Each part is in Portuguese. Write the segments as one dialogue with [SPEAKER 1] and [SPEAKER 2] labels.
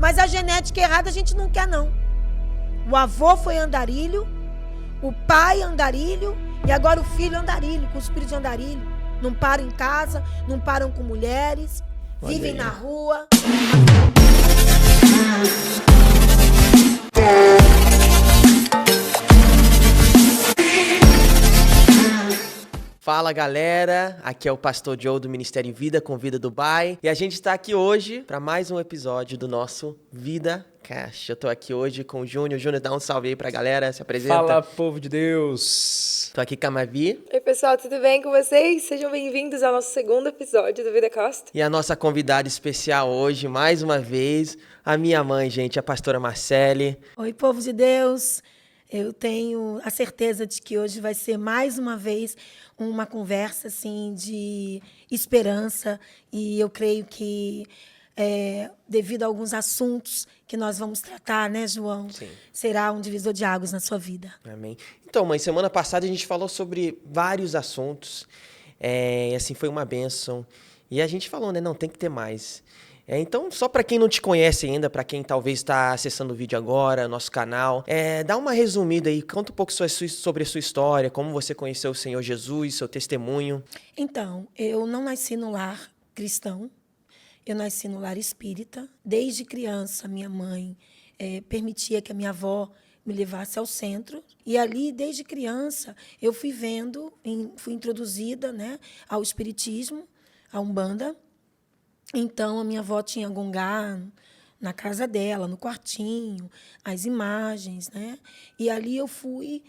[SPEAKER 1] Mas a genética errada a gente não quer, não. O avô foi andarilho, o pai andarilho e agora o filho andarilho, com o espírito de andarilho. Não param em casa, não param com mulheres, vivem na rua.
[SPEAKER 2] Fala galera, aqui é o Pastor Joe do Ministério Vida com Vida Dubai e a gente está aqui hoje para mais um episódio do nosso Vida Cast. Eu tô aqui hoje com o Júnior. Júnior, dá um salve aí pra galera, se apresenta.
[SPEAKER 3] Fala, povo de Deus!
[SPEAKER 2] Tô aqui com a Mavi.
[SPEAKER 4] Oi pessoal, tudo bem com vocês? Sejam bem-vindos ao nosso segundo episódio do Vida Cast.
[SPEAKER 2] E a nossa convidada especial hoje, mais uma vez, a minha mãe, gente, a pastora Marcele.
[SPEAKER 1] Oi, povo de Deus! Eu tenho a certeza de que hoje vai ser mais uma vez uma conversa assim, de esperança e eu creio que devido a alguns assuntos que nós vamos tratar, né, João?
[SPEAKER 2] Sim.
[SPEAKER 1] Será um divisor de águas na sua vida.
[SPEAKER 2] Amém. Então, mãe, semana passada a gente falou sobre vários assuntos, assim, foi uma bênção. E a gente falou, né, não, tem que ter mais. Então, só para quem não te conhece ainda, para quem talvez está acessando o vídeo agora, nosso canal, dá uma resumida aí, conta um pouco sobre a sua história, como você conheceu o Senhor Jesus, seu testemunho.
[SPEAKER 1] Então, eu não nasci no lar cristão, eu nasci no lar espírita. Desde criança, minha mãe permitia que a minha avó me levasse ao centro. E ali, desde criança, eu fui fui introduzida, né, ao espiritismo, à Umbanda. Então, a minha avó tinha gongá na casa dela, no quartinho, as imagens, né? E ali eu fui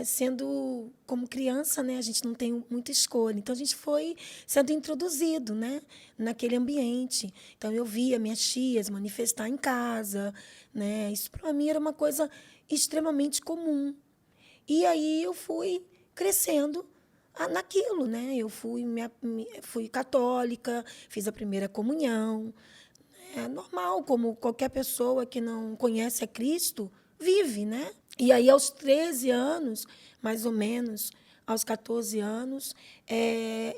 [SPEAKER 1] sendo, como criança, né? A gente não tem muita escolha. Então, a gente foi sendo introduzido, né? Naquele ambiente. Então, eu via minhas tias manifestar em casa, né? Isso, para mim, era uma coisa extremamente comum. E aí eu fui crescendo naquilo, né? Eu fui católica, fiz a primeira comunhão. É normal, como qualquer pessoa que não conhece a Cristo vive, né? E aí, aos 13 anos, mais ou menos, aos 14 anos,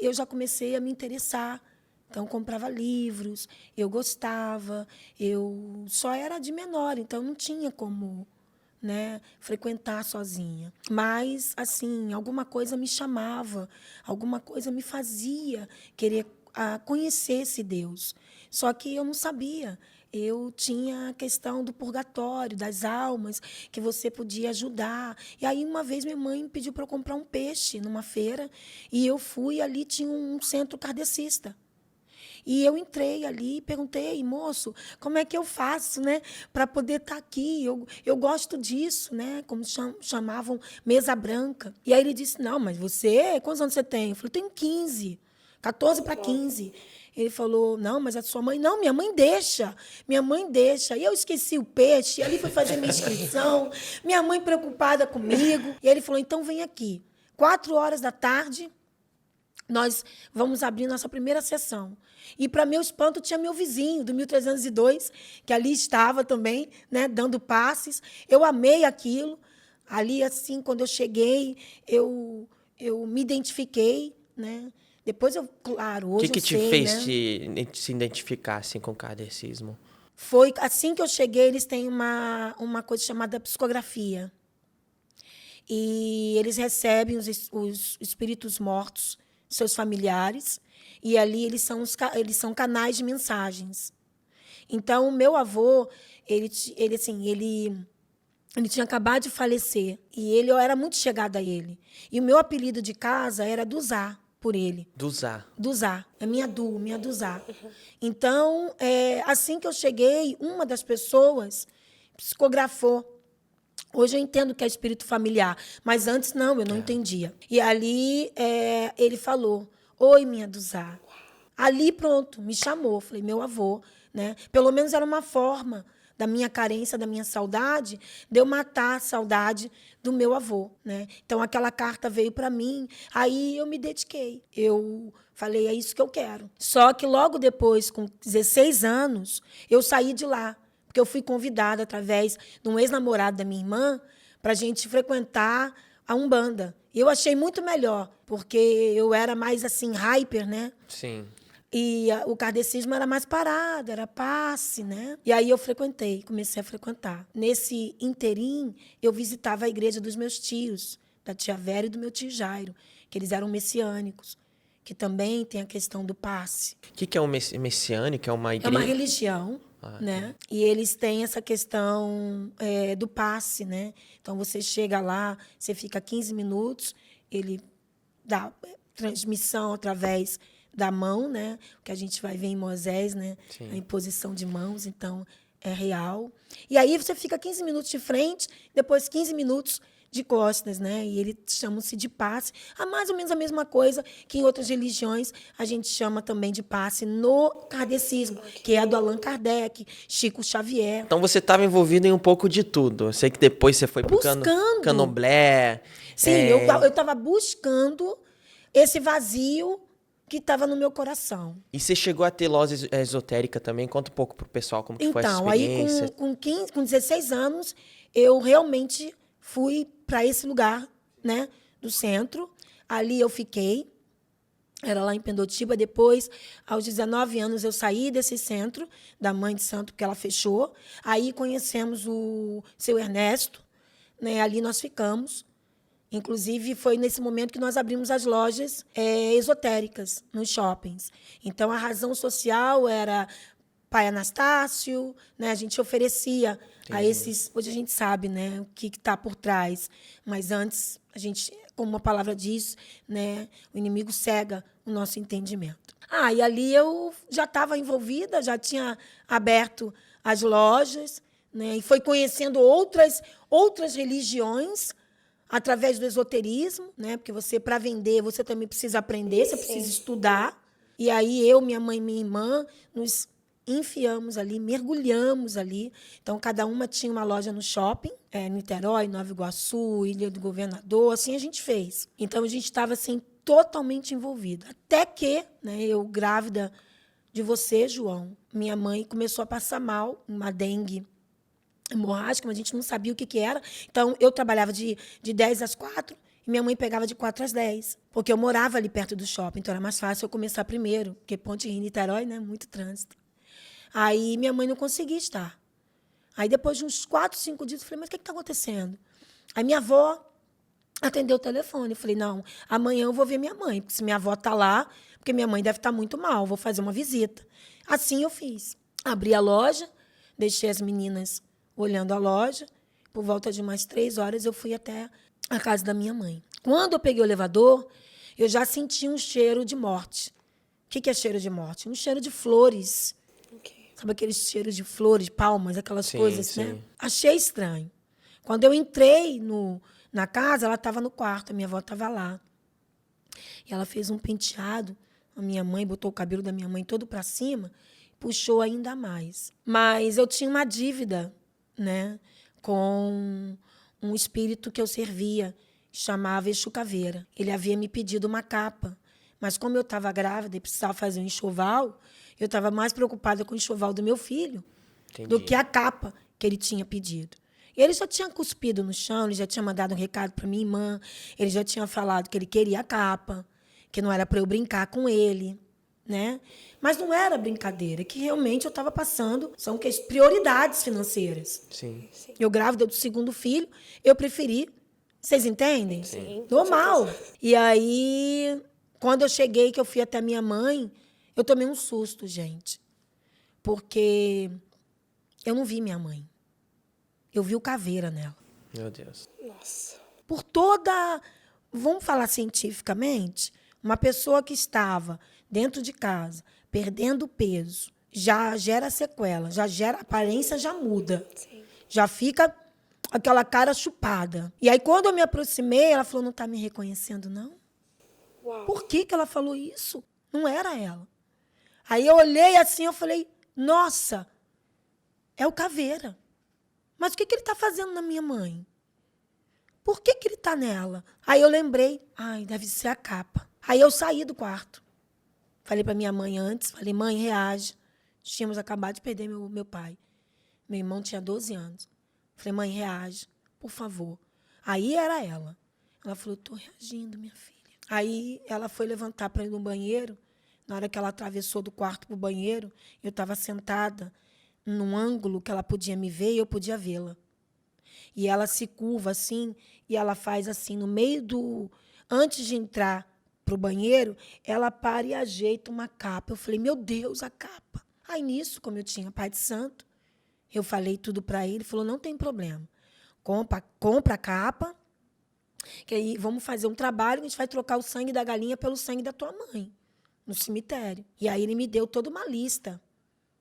[SPEAKER 1] eu já comecei a me interessar. Então, comprava livros, eu gostava, eu só era de menor, então não tinha como, né, frequentar sozinha. Mas, assim, alguma coisa me chamava, alguma coisa me fazia querer conhecer esse Deus. Só que eu não sabia. Eu tinha a questão do purgatório, das almas, que você podia ajudar. E aí, uma vez, minha mãe pediu para eu comprar um peixe numa feira, e eu fui, ali tinha um centro kardecista. E eu entrei ali e perguntei, moço, como é que eu faço, né, para poder estar aqui? Eu gosto disso, né, como chamavam, mesa branca. E aí ele disse, não, mas quantos anos você tem? Eu falei, tenho 15, 14 para 15. Ele falou, não, mas a sua mãe... Não, minha mãe deixa. E eu esqueci o peixe, ali fui fazer minha inscrição, minha mãe preocupada comigo. E ele falou, então vem aqui, 4h, nós vamos abrir nossa primeira sessão. E, para meu espanto, tinha meu vizinho, do 1302, que ali estava também, né, dando passes. Eu amei aquilo. Ali, assim, quando eu cheguei, eu me identifiquei, né? Depois claro, hoje
[SPEAKER 2] O que
[SPEAKER 1] eu
[SPEAKER 2] te
[SPEAKER 1] sei,
[SPEAKER 2] fez
[SPEAKER 1] né?
[SPEAKER 2] se identificar assim, com o kardecismo?
[SPEAKER 1] Foi assim que eu cheguei, eles têm uma coisa chamada psicografia. E eles recebem os espíritos mortos, seus familiares, e ali eles são canais de mensagens. Então, o meu avô, ele tinha acabado de falecer, e eu era muito chegada a ele. E o meu apelido de casa era Duzá, por ele. Duzá. É minha Duzá. Então, assim que eu cheguei, uma das pessoas psicografou. Hoje eu entendo que é espírito familiar, mas antes não, eu não entendia. E ali ele falou, oi, minha Duzá. Ali, pronto, me chamou. Falei, meu avô, né? Pelo menos era uma forma da minha carência, da minha saudade, de eu matar a saudade do meu avô, né? Então, aquela carta veio para mim, aí eu me dediquei. Eu falei, é isso que eu quero. Só que logo depois, com 16 anos, eu saí de lá, porque eu fui convidada através de um ex-namorado da minha irmã para a gente frequentar a Umbanda. E eu achei muito melhor, porque eu era mais, assim, hyper, né?
[SPEAKER 2] Sim.
[SPEAKER 1] E o kardecismo era mais parado, era passe, né? E aí eu comecei a frequentar. Nesse interim, eu visitava a igreja dos meus tios, da tia Vera e do meu tio Jairo, que eles eram messiânicos, que também tem a questão do passe.
[SPEAKER 2] O que é um messiânico? É uma
[SPEAKER 1] É
[SPEAKER 2] igreja?
[SPEAKER 1] uma religião, né? E eles têm essa questão do passe, né? Então, você chega lá, você fica 15 minutos, ele dá transmissão através da mão, né? O que a gente vai ver em Moisés, né?
[SPEAKER 2] Sim.
[SPEAKER 1] A imposição de mãos, então, é real. E aí você fica 15 minutos de frente, depois 15 minutos de costas, né? E eles chamam-se de passe. Mais ou menos a mesma coisa que em outras religiões a gente chama também de passe no kardecismo, que é a do Allan Kardec, Chico Xavier.
[SPEAKER 2] Então você estava envolvido em um pouco de tudo. Eu sei que depois você foi pro
[SPEAKER 1] Buscando.
[SPEAKER 2] candomblé.
[SPEAKER 1] Sim, eu estava buscando esse vazio que estava no meu coração.
[SPEAKER 2] E você chegou a ter loja esotérica também? Conta um pouco pro pessoal como que foi essa
[SPEAKER 1] Então, aí
[SPEAKER 2] experiência.
[SPEAKER 1] com 16 anos, eu realmente fui para esse lugar, né, do centro. Ali eu fiquei, era lá em Pendotiba. Depois, aos 19 anos, eu saí desse centro, da Mãe de Santo, porque ela fechou. Aí conhecemos o seu Ernesto, né, ali nós ficamos. Inclusive, foi nesse momento que nós abrimos as lojas esotéricas nos shoppings. Então, a razão social era Pai Anastácio, né? A gente oferecia a esses... Hoje a gente sabe, né, o que está por trás. Mas antes, a gente, como a palavra diz, né, o inimigo cega o nosso entendimento. E ali eu já estava envolvida, já tinha aberto as lojas, né, e foi conhecendo outras religiões, através do esoterismo, né? Porque você, para vender, você também precisa aprender, você precisa estudar. E aí eu, minha mãe e minha irmã, nos enfiamos ali, mergulhamos ali. Então, cada uma tinha uma loja no shopping, Niterói, Nova Iguaçu, Ilha do Governador, assim a gente fez. Então, a gente estava assim, totalmente envolvida. Até que, né, eu grávida de você, João, minha mãe começou a passar mal, uma dengue hemorrágica, mas a gente não sabia o que era. Então, eu trabalhava de 10 às 4 e minha mãe pegava de 4 às 10, porque eu morava ali perto do shopping, então era mais fácil eu começar primeiro, porque Ponte Rio, Niterói, né, muito trânsito. Aí minha mãe não conseguia estar. Aí depois de uns 4, 5 dias, eu falei, mas o que está acontecendo? Aí minha avó atendeu o telefone. Eu falei, não, amanhã eu vou ver minha mãe, porque se minha avó está lá, porque minha mãe deve estar muito mal, vou fazer uma visita. Assim eu fiz. Abri a loja, deixei as meninas olhando a loja. Por volta de umas 3 horas, eu fui até a casa da minha mãe. Quando eu peguei o elevador, eu já senti um cheiro de morte. O que é cheiro de morte? Um cheiro de flores. Sabe aqueles cheiros de flores, palmas, aquelas coisas,
[SPEAKER 2] sim.
[SPEAKER 1] né? Achei estranho. Quando eu entrei na casa, ela estava no quarto, a minha avó estava lá. E ela fez um penteado, a minha mãe botou o cabelo da minha mãe todo para cima, puxou ainda mais. Mas eu tinha uma dívida, né, com um espírito que eu servia, chamava Exu Caveira. Ele havia me pedido uma capa, mas como eu estava grávida e precisava fazer um enxoval, eu estava mais preocupada com o enxoval do meu filho do que a capa que ele tinha pedido. E ele já tinha cuspido no chão, ele já tinha mandado um recado para minha irmã, ele já tinha falado que ele queria a capa, que não era para eu brincar com ele, né? Mas não era brincadeira, que realmente eu estava passando, são prioridades financeiras.
[SPEAKER 2] Sim.
[SPEAKER 1] Eu grávida do segundo filho, eu preferi, vocês entendem?
[SPEAKER 4] Sim.
[SPEAKER 1] Normal. E aí, quando eu cheguei, que eu fui até minha mãe, eu tomei um susto, gente. Porque eu não vi minha mãe. Eu vi o Caveira nela.
[SPEAKER 2] Meu Deus.
[SPEAKER 4] Nossa.
[SPEAKER 1] Por toda, vamos falar cientificamente, uma pessoa que estava dentro de casa, perdendo peso, já gera sequela, já gera, a aparência já muda.
[SPEAKER 4] Sim.
[SPEAKER 1] Já fica aquela cara chupada. E aí, quando eu me aproximei, ela falou, não está me reconhecendo, não?
[SPEAKER 4] Uau.
[SPEAKER 1] Por que ela falou isso? Não era ela. Aí eu olhei assim, eu falei, nossa, é o Caveira. Mas o que ele está fazendo na minha mãe? Por que ele está nela? Aí eu lembrei, deve ser a capa. Aí eu saí do quarto. Falei para minha mãe antes, falei, mãe, reage. Tínhamos acabado de perder meu pai. Meu irmão tinha 12 anos. Falei, mãe, reage, por favor. Aí era ela. Ela falou, estou reagindo, minha filha. Aí ela foi levantar para ir no banheiro, Na hora que ela atravessou do quarto para o banheiro, eu estava sentada num ângulo que ela podia me ver e eu podia vê-la. E ela se curva assim, e ela faz assim, no meio do... Antes de entrar para o banheiro, ela para e ajeita uma capa. Eu falei, meu Deus, a capa. Aí nisso, como eu tinha Pai de Santo, eu falei tudo para ele, ele falou, não tem problema. Compra a capa, que aí vamos fazer um trabalho, a gente vai trocar o sangue da galinha pelo sangue da tua mãe, no cemitério. E aí ele me deu toda uma lista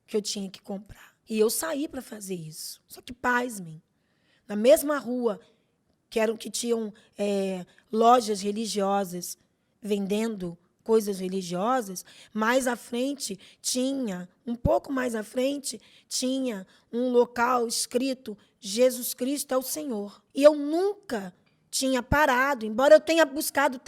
[SPEAKER 1] que eu tinha que comprar. E eu saí para fazer isso. Só que, pasmem, na mesma rua que tinham lojas religiosas vendendo coisas religiosas, mais à frente um pouco mais à frente, tinha um local escrito Jesus Cristo é o Senhor. E eu nunca tinha parado, embora eu tenha buscado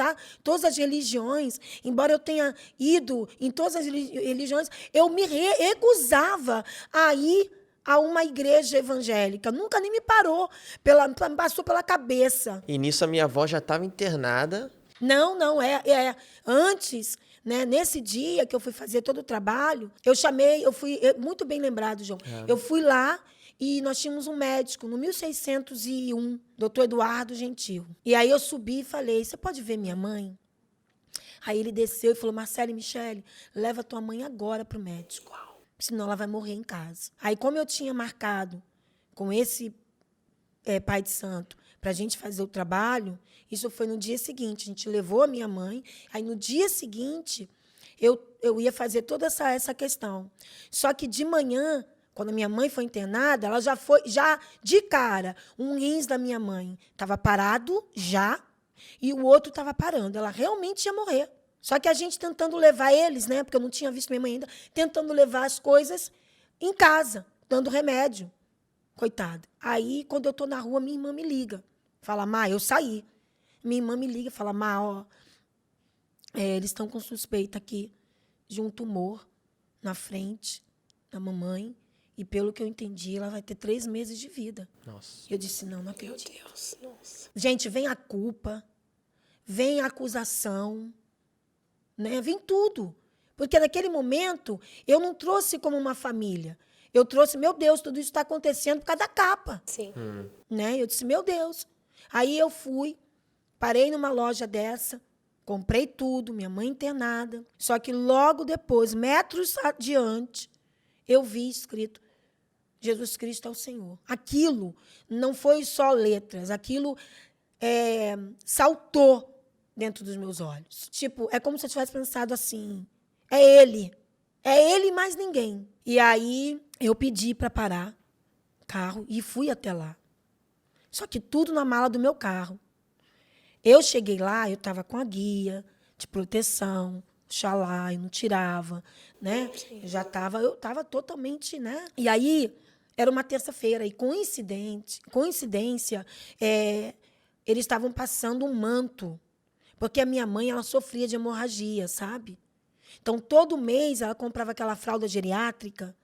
[SPEAKER 1] todas as religiões, embora eu tenha ido em todas as religiões, eu me recusava a ir a uma igreja evangélica. Nunca nem me passou pela cabeça.
[SPEAKER 2] E nisso a minha avó já estava internada.
[SPEAKER 1] Não, antes, né, nesse dia que eu fui fazer todo o trabalho, muito bem lembrado, João, eu fui lá e nós tínhamos um médico no 1601, doutor Eduardo Gentil. E aí eu subi e falei, você pode ver minha mãe? Aí ele desceu e falou, Marcela e Michele, leva tua mãe agora para o médico, senão ela vai morrer em casa. Aí como eu tinha marcado com esse Pai de Santo para a gente fazer o trabalho, isso foi no dia seguinte. A gente levou a minha mãe, aí no dia seguinte eu ia fazer toda essa questão. Só que de manhã, quando a minha mãe foi internada, ela já de cara, um rins da minha mãe estava parado já e o outro estava parando. Ela realmente ia morrer. Só que a gente tentando levar eles, né, porque eu não tinha visto minha mãe ainda, tentando levar as coisas em casa, dando remédio. Coitada. Aí, quando eu estou na rua, minha irmã me liga. Fala, Má, eu saí. Minha irmã me liga e fala, Má, eles estão com suspeita aqui de um tumor na frente da mamãe. E, pelo que eu entendi, ela vai ter 3 meses de vida.
[SPEAKER 2] Nossa.
[SPEAKER 1] Eu disse, não acredito.
[SPEAKER 4] Meu Deus, nossa.
[SPEAKER 1] Gente, vem a culpa, vem a acusação, né? Vem tudo. Porque, naquele momento, eu não trouxe como uma família. Eu trouxe, meu Deus, tudo isso está acontecendo por causa da capa.
[SPEAKER 4] Sim.
[SPEAKER 1] Né? Eu disse, meu Deus. Aí eu fui, parei numa loja dessa, comprei tudo, minha mãe internada. Só que logo depois, metros adiante, eu vi escrito, Jesus Cristo é o Senhor. Aquilo não foi só letras, aquilo saltou dentro dos meus olhos. Tipo, é como se eu tivesse pensado assim, é Ele e mais ninguém. E aí eu pedi para parar o carro e fui até lá. Só que tudo na mala do meu carro. Eu cheguei lá, eu estava com a guia de proteção, xalá, eu não tirava, né? Eu estava totalmente, né? E aí, era uma terça-feira, e coincidência, eles estavam passando um manto, porque a minha mãe, ela sofria de hemorragia, sabe? Então, todo mês, ela comprava aquela fralda geriátrica,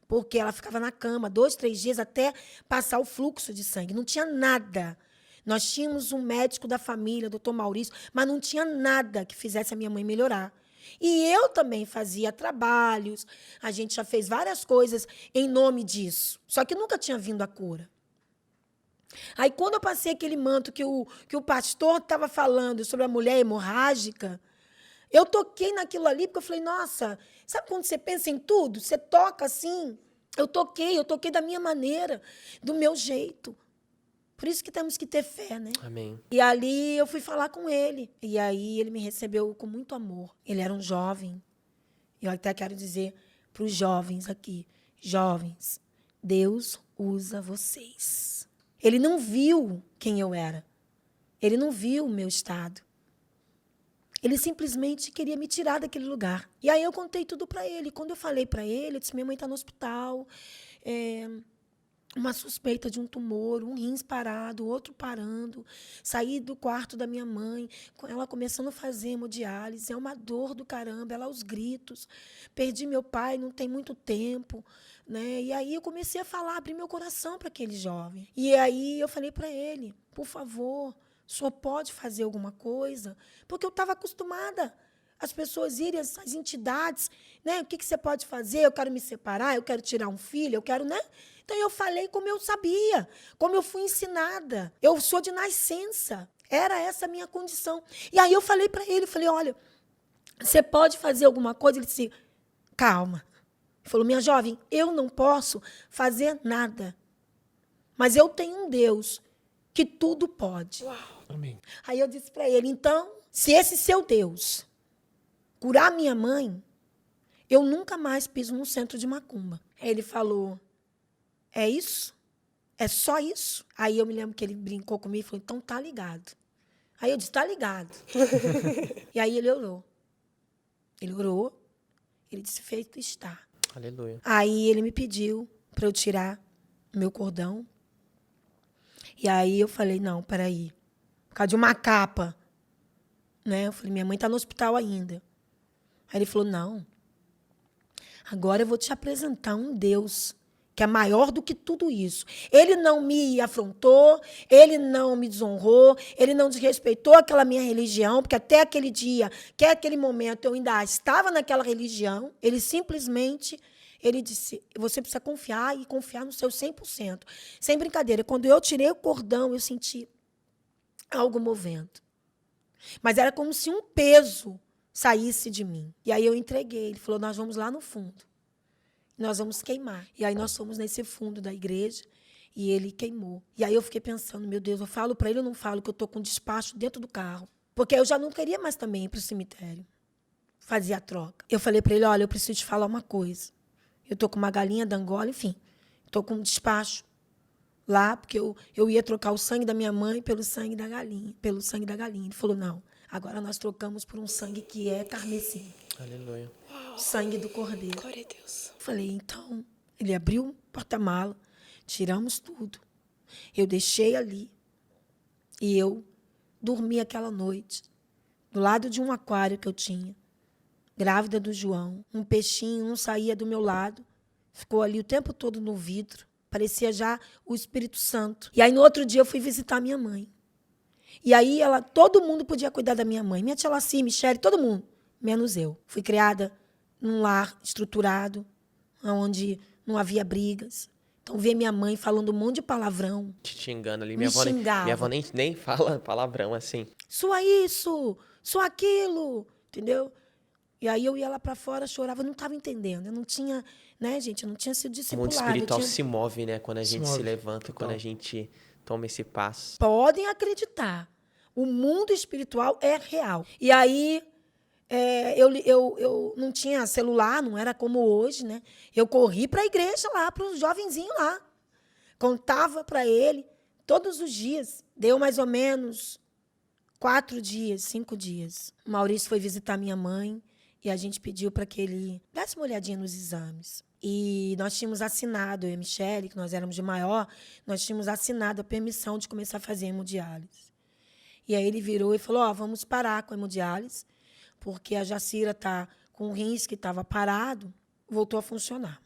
[SPEAKER 1] porque ela ficava na cama 2, 3 dias até passar o fluxo de sangue. Não tinha nada. Nós tínhamos um médico da família, o doutor Maurício, mas não tinha nada que fizesse a minha mãe melhorar. E eu também fazia trabalhos, a gente já fez várias coisas em nome disso. Só que nunca tinha vindo a cura. Aí, quando eu passei aquele manto que o pastor estava falando sobre a mulher hemorrágica, eu toquei naquilo ali, porque eu falei, nossa, sabe quando você pensa em tudo? Você toca assim. Eu toquei da minha maneira, do meu jeito. Por isso que temos que ter fé, né?
[SPEAKER 2] Amém.
[SPEAKER 1] E ali eu fui falar com ele. E aí ele me recebeu com muito amor. Ele era um jovem. Eu até quero dizer para os jovens aqui, jovens, Deus usa vocês. Ele não viu quem eu era. Ele não viu o meu estado. Ele simplesmente queria me tirar daquele lugar. E aí eu contei tudo para ele. Quando eu falei para ele, eu disse, minha mãe está no hospital, uma suspeita de um tumor, um rins parado, outro parando. Saí do quarto da minha mãe, ela começando a fazer hemodiálise. É uma dor do caramba, ela aos gritos. Perdi meu pai, não tem muito tempo. Né? E aí eu comecei a falar, abrir meu coração para aquele jovem. E aí eu falei para ele, por favor, o senhor pode fazer alguma coisa? Porque eu estava acostumada as pessoas irem, as entidades, né? O que você pode fazer? Eu quero me separar, eu quero tirar um filho, eu quero, né? Então, eu falei como eu sabia, como eu fui ensinada. Eu sou de nascença. Era essa a minha condição. E aí eu falei para ele, falei, olha, você pode fazer alguma coisa? Ele disse, calma. Ele falou, minha jovem, eu não posso fazer nada. Mas eu tenho um Deus que tudo pode.
[SPEAKER 4] Uau.
[SPEAKER 3] Amém.
[SPEAKER 1] Aí eu disse para ele, então, se esse seu Deus curar minha mãe, eu nunca mais piso num centro de macumba. Aí ele falou, é isso? É só isso? Aí eu me lembro que ele brincou comigo e falou, então tá ligado. Aí eu disse, tá ligado. E aí ele orou. Ele orou, ele disse, feito está.
[SPEAKER 2] Aleluia.
[SPEAKER 1] Aí ele me pediu para eu tirar meu cordão. E aí eu falei, não, peraí. Por causa de uma capa. Né? Eu falei, minha mãe está no hospital ainda. Aí ele falou, não. Agora eu vou te apresentar um Deus que é maior do que tudo isso. Ele não me afrontou, ele não me desonrou, ele não desrespeitou aquela minha religião, porque até aquele dia, que é aquele momento, eu ainda estava naquela religião. Ele simplesmente, ele disse, você precisa confiar e confiar no seu 100%. Sem brincadeira, quando eu tirei o cordão, eu senti algo movendo. Mas era como se um peso saísse de mim. E aí eu entreguei. Ele falou, nós vamos lá no fundo. Nós vamos queimar. E aí nós fomos nesse fundo da igreja e ele queimou. E aí eu fiquei pensando, meu Deus, eu falo para ele ou não falo que eu estou com despacho dentro do carro? Porque eu já não queria mais também ir para o cemitério. Fazia a troca. Eu falei para ele, olha, eu preciso te falar uma coisa. Eu estou com uma galinha da Angola, enfim. Estou com um despacho lá, porque eu ia trocar o sangue da minha mãe pelo sangue da galinha. Pelo sangue da galinha. Ele falou, não, agora nós trocamos por um sangue que é carmesim.
[SPEAKER 2] Aleluia.
[SPEAKER 1] Sangue do cordeiro.
[SPEAKER 4] Glória a Deus.
[SPEAKER 1] Falei, então, ele abriu o porta-mala, tiramos tudo. Eu deixei ali e eu dormi aquela noite, do lado de um aquário que eu tinha, grávida do João. Um peixinho não saía do meu lado, ficou ali o tempo todo no vidro, parecia já o Espírito Santo. E aí, no outro dia, eu fui visitar minha mãe. E aí, todo mundo podia cuidar da minha mãe, minha tia Laci, Michele, todo mundo, menos eu. Fui criada num lar estruturado, onde não havia brigas. Então, ver minha mãe falando um monte de palavrão.
[SPEAKER 2] Te xingando ali.
[SPEAKER 1] Me xingava.
[SPEAKER 2] Minha avó nem fala palavrão assim.
[SPEAKER 1] Sua isso, sua aquilo, entendeu? E aí eu ia lá para fora, chorava, eu não estava entendendo. Eu não tinha, né, gente, eu não tinha sido
[SPEAKER 2] O mundo
[SPEAKER 1] discipulada.
[SPEAKER 2] espiritual se move, né? Quando a gente se
[SPEAKER 3] move,
[SPEAKER 2] levanta,
[SPEAKER 3] total.
[SPEAKER 2] quando a gente toma esse passo.
[SPEAKER 1] Podem acreditar. O mundo espiritual é real. E aí, eu não tinha celular, não era como hoje, né? Eu corri para a igreja lá, para os jovenzinhos lá. Contava para ele todos os dias. Deu mais ou menos 4 dias, 5 dias. O Maurício foi visitar minha mãe e a gente pediu para que ele desse uma olhadinha nos exames. E nós tínhamos assinado, eu e a Michele, que nós éramos de maior, nós tínhamos assinado a permissão de começar a fazer hemodiálise. E aí ele virou e falou, vamos parar com a hemodiálise, porque a Jacira está com o rins que estava parado, voltou a funcionar.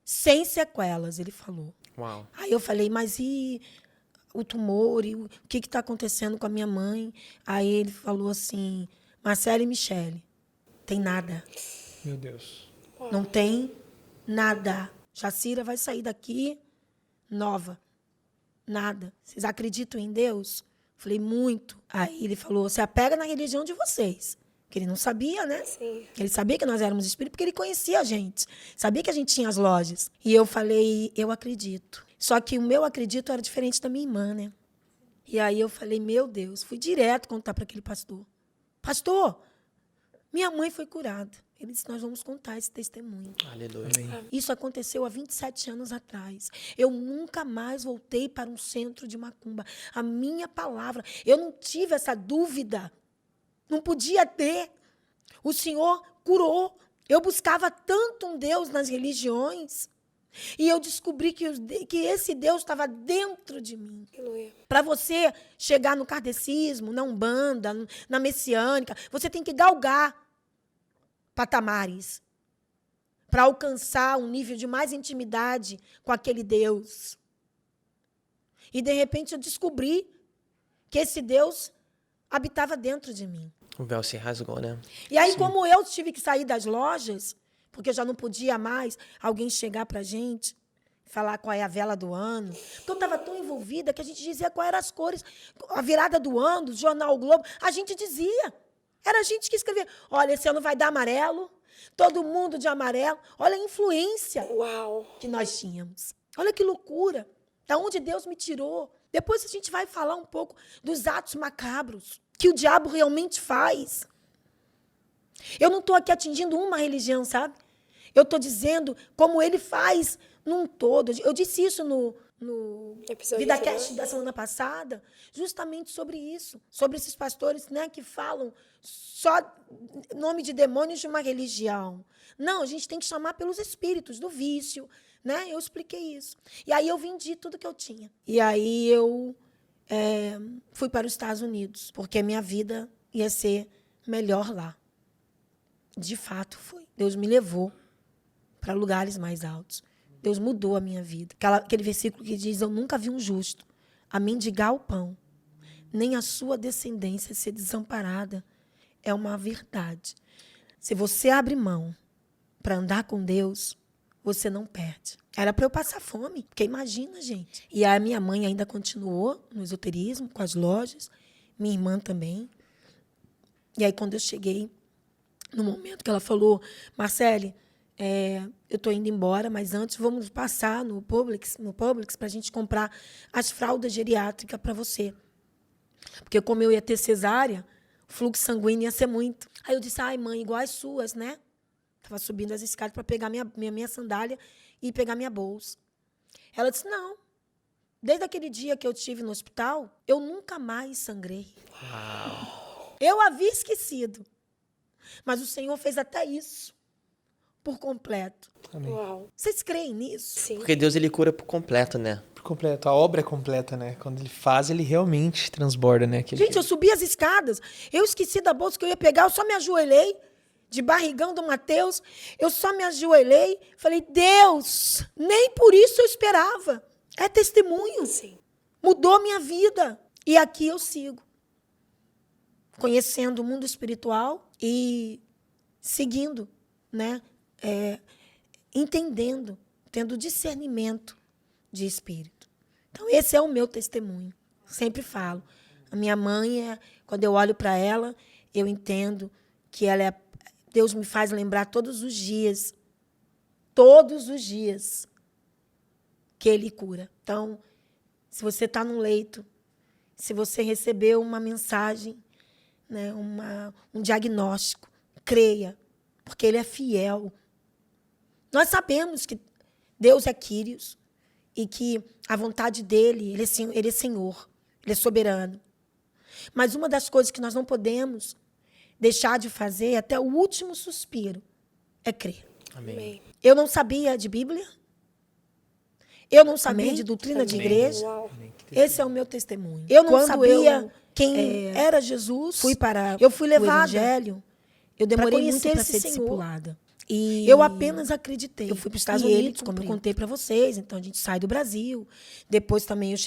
[SPEAKER 1] Sem sequelas, ele falou.
[SPEAKER 2] Uau.
[SPEAKER 1] Aí eu falei, mas e o tumor? E o que está acontecendo com a minha mãe? Aí ele falou assim, Marcela e Michele, tem nada.
[SPEAKER 3] Meu Deus.
[SPEAKER 1] Não tem nada. Jacira vai sair daqui nova. Nada. Vocês acreditam em Deus? Falei, muito. Aí ele falou, se apega na religião de vocês. Porque ele não sabia, né?
[SPEAKER 4] Sim.
[SPEAKER 1] Ele sabia que nós éramos espíritos, porque ele conhecia a gente. Sabia que a gente tinha as lojas. E eu falei, eu acredito. Só que o meu acredito era diferente da minha irmã, né? E aí eu falei, meu Deus, fui direto contar para aquele pastor. Pastor, minha mãe foi curada. Ele disse, nós vamos contar esse testemunho.
[SPEAKER 2] Aleluia.
[SPEAKER 3] Amém.
[SPEAKER 1] Isso aconteceu há 27 anos atrás. Eu nunca mais voltei para um centro de macumba. A minha palavra, eu não tive essa dúvida. Não podia ter. O Senhor curou. Eu buscava tanto um Deus nas religiões. E eu descobri que esse Deus estava dentro de mim.
[SPEAKER 4] Aleluia.
[SPEAKER 1] Para você chegar no kardecismo, na Umbanda, na Messiânica, você tem que galgar patamares para alcançar um nível de mais intimidade com aquele Deus. E, de repente, eu descobri que esse Deus habitava dentro de mim.
[SPEAKER 2] O véu se rasgou, né?
[SPEAKER 1] E aí, como eu tive que sair das lojas, porque eu já não podia mais alguém chegar pra gente, falar qual é a vela do ano. Porque eu estava tão envolvida que a gente dizia quais eram as cores. A virada do ano, do jornal o Globo, a gente dizia. Era a gente que escrevia. Olha, esse ano vai dar amarelo, todo mundo de amarelo. Olha a influência
[SPEAKER 4] Uau.
[SPEAKER 1] que nós tínhamos. Olha que loucura. Da onde Deus me tirou. Depois a gente vai falar um pouco dos atos macabros que o diabo realmente faz. Eu não estou aqui atingindo uma religião, sabe? Eu estou dizendo como ele faz num todo. Eu disse isso no
[SPEAKER 4] Episódio
[SPEAKER 1] VidaCast da semana passada, justamente sobre isso. Sobre esses pastores, né, que falam só nome de demônios de uma religião. Não, a gente tem que chamar pelos espíritos do vício, né? Eu expliquei isso. E aí eu vendi tudo que eu tinha. E aí eu fui para os Estados Unidos, porque a minha vida ia ser melhor lá. De fato foi. Deus me levou para lugares mais altos. Deus mudou a minha vida. Aquele versículo que diz, eu nunca vi um justo a mendigar o pão, nem a sua descendência ser desamparada. É uma verdade. Se você abre mão para andar com Deus, você não perde. Era para eu passar fome, porque imagina, gente. E a minha mãe ainda continuou no esoterismo, com as lojas, minha irmã também. E aí, quando eu cheguei, no momento que ela falou, Marcele, eu estou indo embora, mas antes vamos passar no Publix para a gente comprar as fraldas geriátricas para você. Porque como eu ia ter cesárea, o fluxo sanguíneo ia ser muito. Aí eu disse, ai, mãe, igual as suas, né? Estava subindo as escadas para pegar minha sandália e pegar minha bolsa. Ela disse, não. Desde aquele dia que eu estive no hospital, eu nunca mais sangrei.
[SPEAKER 2] Uau.
[SPEAKER 1] Eu havia esquecido. Mas o Senhor fez até isso por completo.
[SPEAKER 3] Amém.
[SPEAKER 4] Uau.
[SPEAKER 1] Vocês creem nisso?
[SPEAKER 4] Sim.
[SPEAKER 2] Porque Deus, ele cura por completo, né?
[SPEAKER 3] Por completo. A obra é completa, né? Quando ele faz, ele realmente transborda, né?
[SPEAKER 1] Gente, eu subi as escadas, eu esqueci da bolsa que eu ia pegar, eu só me ajoelhei, de barrigão do Mateus, eu só me ajoelhei, falei, Deus, nem por isso eu esperava. É testemunho.
[SPEAKER 4] Sim.
[SPEAKER 1] Mudou minha vida. E aqui eu sigo. Conhecendo o mundo espiritual e seguindo, né? Entendendo, tendo discernimento de espírito. Então, esse é o meu testemunho. Sempre falo. A minha mãe, quando eu olho para ela, eu entendo que ela Deus me faz lembrar todos os dias, que Ele cura. Então, se você está num leito, se você recebeu uma mensagem, né, um diagnóstico, creia, porque Ele é fiel. Nós sabemos que Deus é Quírios e que a vontade dEle, Ele é Senhor, Ele é soberano. Mas uma das coisas que nós não podemos deixar de fazer até o último suspiro é crer.
[SPEAKER 4] Amém.
[SPEAKER 1] Eu não sabia de Bíblia, eu não sabia de doutrina de
[SPEAKER 4] Amém.
[SPEAKER 1] igreja.
[SPEAKER 4] Uau.
[SPEAKER 1] Esse é o meu testemunho. Eu não sabia quem
[SPEAKER 4] era Jesus.
[SPEAKER 1] Eu fui levada.
[SPEAKER 4] O evangelho.
[SPEAKER 1] Eu demorei muito
[SPEAKER 4] conhecer
[SPEAKER 1] para
[SPEAKER 4] esse
[SPEAKER 1] ser
[SPEAKER 4] Senhor.
[SPEAKER 1] discipulada.
[SPEAKER 4] E
[SPEAKER 1] Eu apenas acreditei.
[SPEAKER 4] eu fui para os Estados
[SPEAKER 1] E ele,
[SPEAKER 4] Unidos,
[SPEAKER 1] como eu
[SPEAKER 4] cumpriu.
[SPEAKER 1] contei para vocês, então a gente sai do Brasil. Depois também eu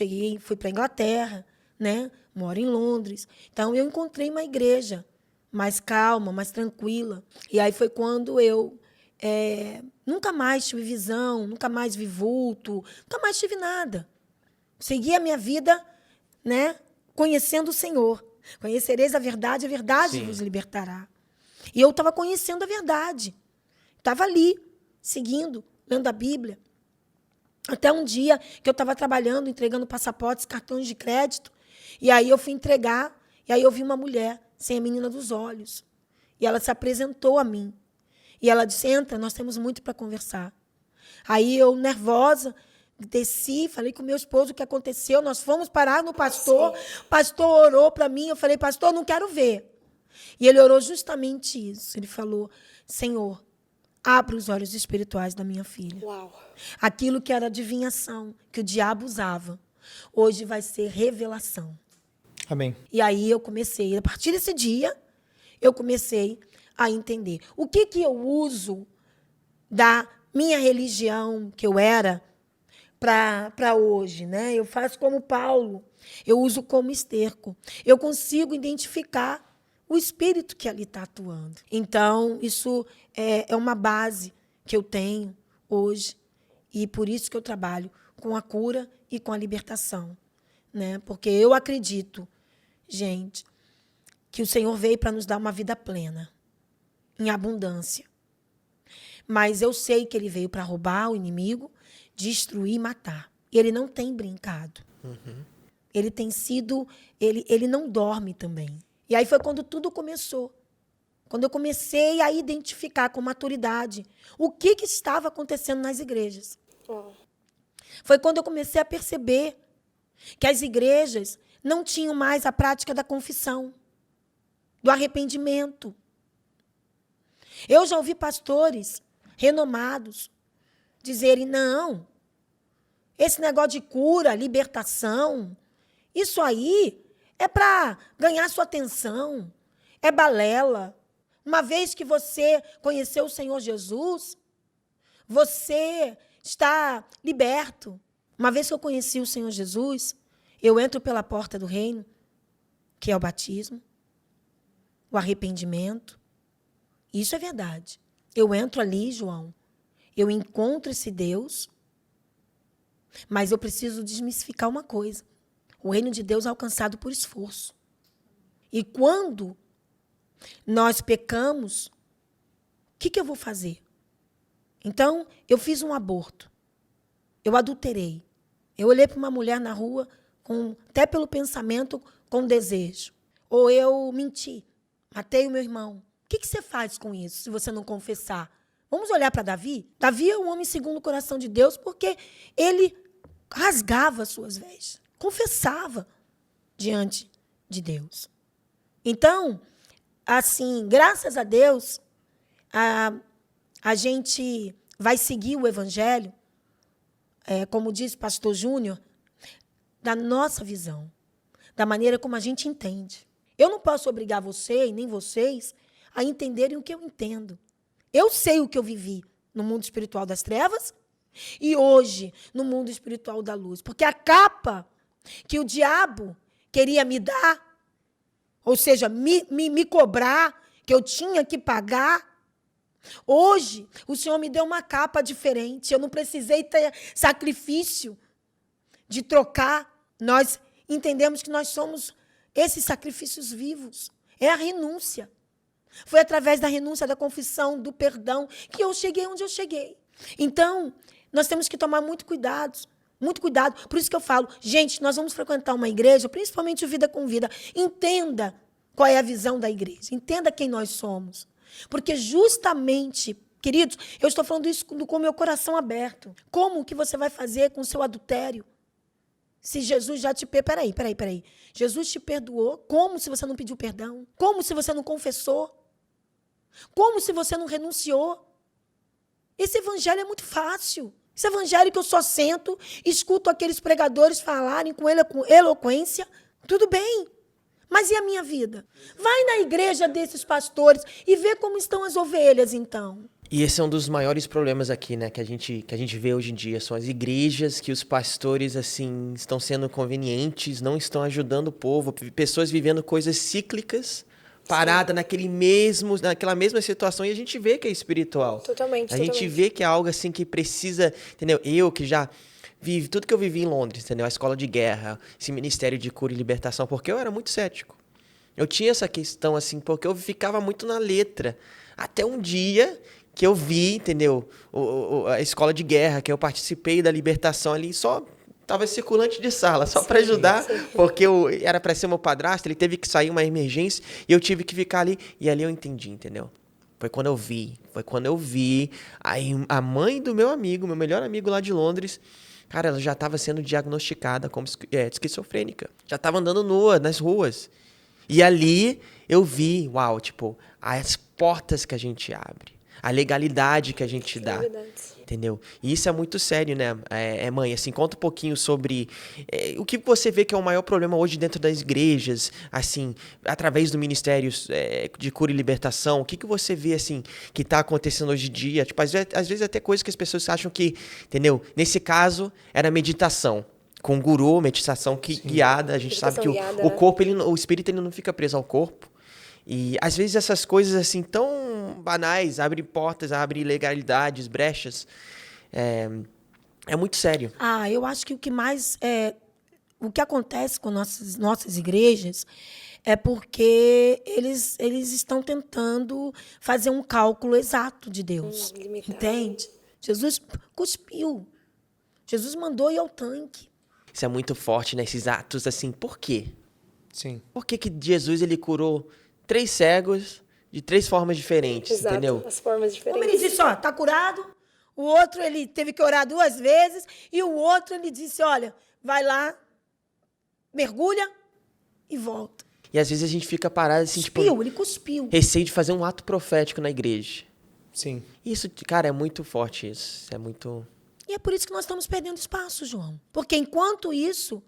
[SPEAKER 1] fui para a Inglaterra, né? Moro em Londres. Então eu encontrei uma igreja mais calma, mais tranquila. E aí foi quando eu nunca mais tive visão, nunca mais vi vulto, nunca mais tive nada. Segui a minha vida, né? Conhecendo o Senhor. Conhecereis a verdade
[SPEAKER 2] Sim.
[SPEAKER 1] vos libertará. E eu estava conhecendo a verdade. Estava ali, seguindo, lendo a Bíblia. Até um dia que eu estava trabalhando, entregando passaportes, cartões de crédito. E aí eu fui entregar, e aí eu vi uma mulher sem a menina dos olhos. E ela se apresentou a mim. E ela disse, entra, nós temos muito para conversar. Aí eu, nervosa, desci, falei com o meu esposo o que aconteceu. Nós fomos parar no pastor. O pastor orou para mim. Eu falei, pastor, não quero ver. E ele orou justamente isso. Ele falou, Senhor, abre os olhos espirituais da minha filha.
[SPEAKER 4] Uau.
[SPEAKER 1] Aquilo que era adivinhação, que o diabo usava, hoje vai ser revelação.
[SPEAKER 3] Amém.
[SPEAKER 1] E aí eu comecei, a partir desse dia, eu comecei a entender. O que eu uso da minha religião, que eu era, para hoje, né? Eu faço como Paulo, eu uso como esterco. Eu consigo identificar o Espírito que ali está atuando. Então, isso é uma base que eu tenho hoje, e por isso que eu trabalho com a cura e com a libertação, né? Porque eu acredito, gente, que o Senhor veio para nos dar uma vida plena, em abundância. Mas eu sei que ele veio para roubar o inimigo, destruir e matar. E ele não tem brincado. Ele tem sido... Ele não dorme também. E aí foi quando tudo começou. Quando eu comecei a identificar com maturidade o que estava acontecendo nas igrejas. Foi quando eu comecei a perceber que as igrejas não tinham mais a prática da confissão, do arrependimento. Eu já ouvi pastores renomados dizerem, não, esse negócio de cura, libertação, isso aí é para ganhar sua atenção, é balela. Uma vez que você conheceu o Senhor Jesus, você está liberto. Uma vez que eu conheci o Senhor Jesus, eu entro pela porta do reino, que é o batismo, o arrependimento. Isso é verdade. Eu entro ali, João, eu encontro esse Deus, mas eu preciso desmistificar uma coisa. O reino de Deus é alcançado por esforço. E quando nós pecamos, o que eu vou fazer? Então, eu fiz um aborto. Eu adulterei. Eu olhei para uma mulher na rua, até pelo pensamento, com desejo. Ou eu menti, matei o meu irmão. O que você faz com isso, se você não confessar? Vamos olhar para Davi? Davi é um homem segundo o coração de Deus, porque ele rasgava as suas vestes, confessava diante de Deus. Então, assim, graças a Deus, a gente vai seguir o evangelho, como diz o pastor Júnior, da nossa visão, da maneira como a gente entende. Eu não posso obrigar você e nem vocês a entenderem o que eu entendo. Eu sei o que eu vivi no mundo espiritual das trevas e hoje no mundo espiritual da luz. Porque a capa que o diabo queria me dar, ou seja, me cobrar, que eu tinha que pagar, hoje o Senhor me deu uma capa diferente. Eu não precisei ter sacrifício de trocar. Nós entendemos que nós somos esses sacrifícios vivos. É a renúncia. Foi através da renúncia, da confissão, do perdão, que eu cheguei onde eu cheguei. Então, nós temos que tomar muito cuidado. Muito cuidado. Por isso que eu falo, gente, nós vamos frequentar uma igreja, principalmente o Vida com Vida. Entenda qual é a visão da igreja. Entenda quem nós somos. Porque justamente, queridos, eu estou falando isso com o meu coração aberto. Como que você vai fazer com o seu adultério? Se Jesus já te perdoou. Peraí. Jesus te perdoou. Como se você não pediu perdão? Como se você não confessou? Como se você não renunciou? Esse evangelho é muito fácil. Esse evangelho que eu só sento, escuto aqueles pregadores falarem com eloquência. Tudo bem. Mas e a minha vida? Vai na igreja desses pastores e vê como estão as ovelhas, então.
[SPEAKER 2] E esse é um dos maiores problemas aqui, né, que a gente vê hoje em dia. São as igrejas que os pastores, assim, estão sendo convenientes, não estão ajudando o povo. Pessoas vivendo coisas cíclicas, parada naquela mesma situação, e a gente vê que é espiritual.
[SPEAKER 4] Totalmente.
[SPEAKER 2] A gente vê que é algo assim que precisa, entendeu? Eu que já vivi tudo que eu vivi em Londres, entendeu? A escola de guerra, esse ministério de cura e libertação, porque eu era muito cético. Eu tinha essa questão assim, porque eu ficava muito na letra. Até um dia que eu vi, entendeu? A escola de guerra, que eu participei da libertação ali, só tava circulante de sala, só para ajudar, porque era para ser meu padrasto, ele teve que sair uma emergência e eu tive que ficar ali. E ali eu entendi, entendeu? Foi quando eu vi aí a mãe do meu amigo, meu melhor amigo lá de Londres, cara, ela já estava sendo diagnosticada como esquizofrênica. Já estava andando nua nas ruas. E ali eu vi, uau, tipo, as portas que a gente abre, a legalidade que a gente dá. Entendeu? E isso é muito sério, né? Mãe, assim, conta um pouquinho sobre o que você vê que é o maior problema hoje dentro das igrejas, assim, através do ministério de cura e libertação. O que você vê, assim, que está acontecendo hoje em dia? Tipo, às vezes até coisas que as pessoas acham que, entendeu? Nesse caso, era meditação. Com guru, meditação guiada. A gente sabe que o corpo, o espírito, ele não fica preso ao corpo. E às vezes essas coisas assim tão banais abrem portas, abrem ilegalidades, brechas. É muito sério.
[SPEAKER 1] Eu acho que o que acontece com nossas igrejas é porque eles estão tentando fazer um cálculo exato de Deus.
[SPEAKER 4] Limitado.
[SPEAKER 1] Entende? Jesus cuspiu. Jesus mandou ir ao tanque.
[SPEAKER 2] Isso é muito forte, né? Esses atos assim. Por quê?
[SPEAKER 3] Sim.
[SPEAKER 2] Por que que Jesus ele curou 3 cegos de 3 formas diferentes,
[SPEAKER 4] Exato,
[SPEAKER 2] entendeu?
[SPEAKER 4] as formas
[SPEAKER 1] Como
[SPEAKER 4] diferentes.
[SPEAKER 1] ele disse, ó, tá curado. O outro, ele teve que orar 2 vezes. E o outro, ele disse, olha, vai lá, mergulha e volta.
[SPEAKER 2] E às vezes a gente fica parado assim,
[SPEAKER 1] Cuspiu, ele cuspiu.
[SPEAKER 2] receio de fazer um ato profético na igreja.
[SPEAKER 3] Sim.
[SPEAKER 2] Isso, cara, é muito forte isso. É muito...
[SPEAKER 1] E é por isso que nós estamos perdendo espaço, João. Porque enquanto isso,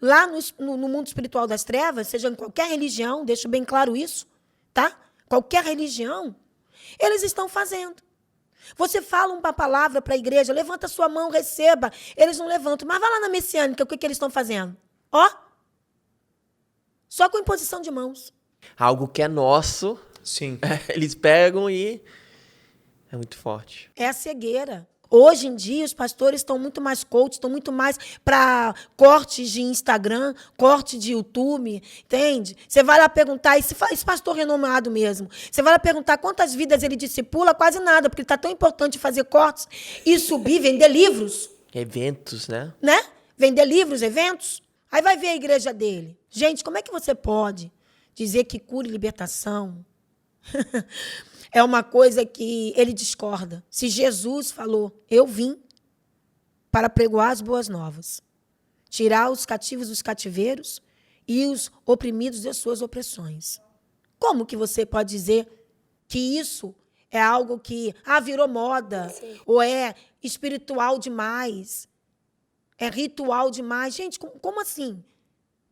[SPEAKER 1] lá no mundo espiritual das trevas, seja em qualquer religião, deixo bem claro isso, tá? Qualquer religião, eles estão fazendo. Você fala uma palavra para a igreja, levanta sua mão, receba. Eles não levantam. Mas vai lá na messiânica, o que eles estão fazendo? Ó, só com imposição de mãos.
[SPEAKER 2] Algo que é nosso,
[SPEAKER 3] Sim.
[SPEAKER 2] eles pegam e... É muito forte.
[SPEAKER 1] É a cegueira. Hoje em dia, os pastores estão muito mais coach, estão muito mais para cortes de Instagram, corte de YouTube, entende? Você vai lá perguntar, esse pastor renomado mesmo, você vai lá perguntar quantas vidas ele discipula, quase nada, porque ele está tão importante fazer cortes e subir, vender livros,
[SPEAKER 2] Eventos, né?
[SPEAKER 1] né? Vender livros, eventos. Aí vai ver a igreja dele. Gente, como é que você pode dizer que cura e libertação é uma coisa que ele discorda? Se Jesus falou, eu vim para pregoar as boas novas, tirar os cativos dos cativeiros e os oprimidos das suas opressões. Como que você pode dizer que isso é algo que virou moda, ou é espiritual demais, é ritual demais? Gente, como assim?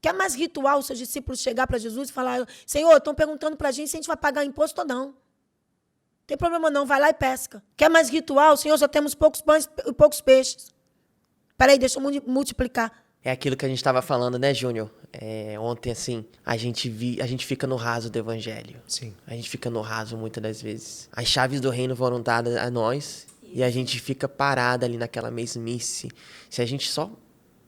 [SPEAKER 1] Quer mais ritual os seus discípulos chegar para Jesus e falar, Senhor, estão perguntando para a gente se a gente vai pagar imposto ou não. Não tem problema não, vai lá e pesca. Quer mais ritual? Senhor, só temos poucos pães e poucos peixes. Peraí, deixa eu multiplicar.
[SPEAKER 2] É aquilo que a gente estava falando, né, Júnior? Ontem, assim, a gente fica no raso do evangelho.
[SPEAKER 3] Sim.
[SPEAKER 2] A gente fica no raso muitas das vezes. As chaves do reino foram dadas a nós e a gente fica parado ali naquela mesmice. Se a gente só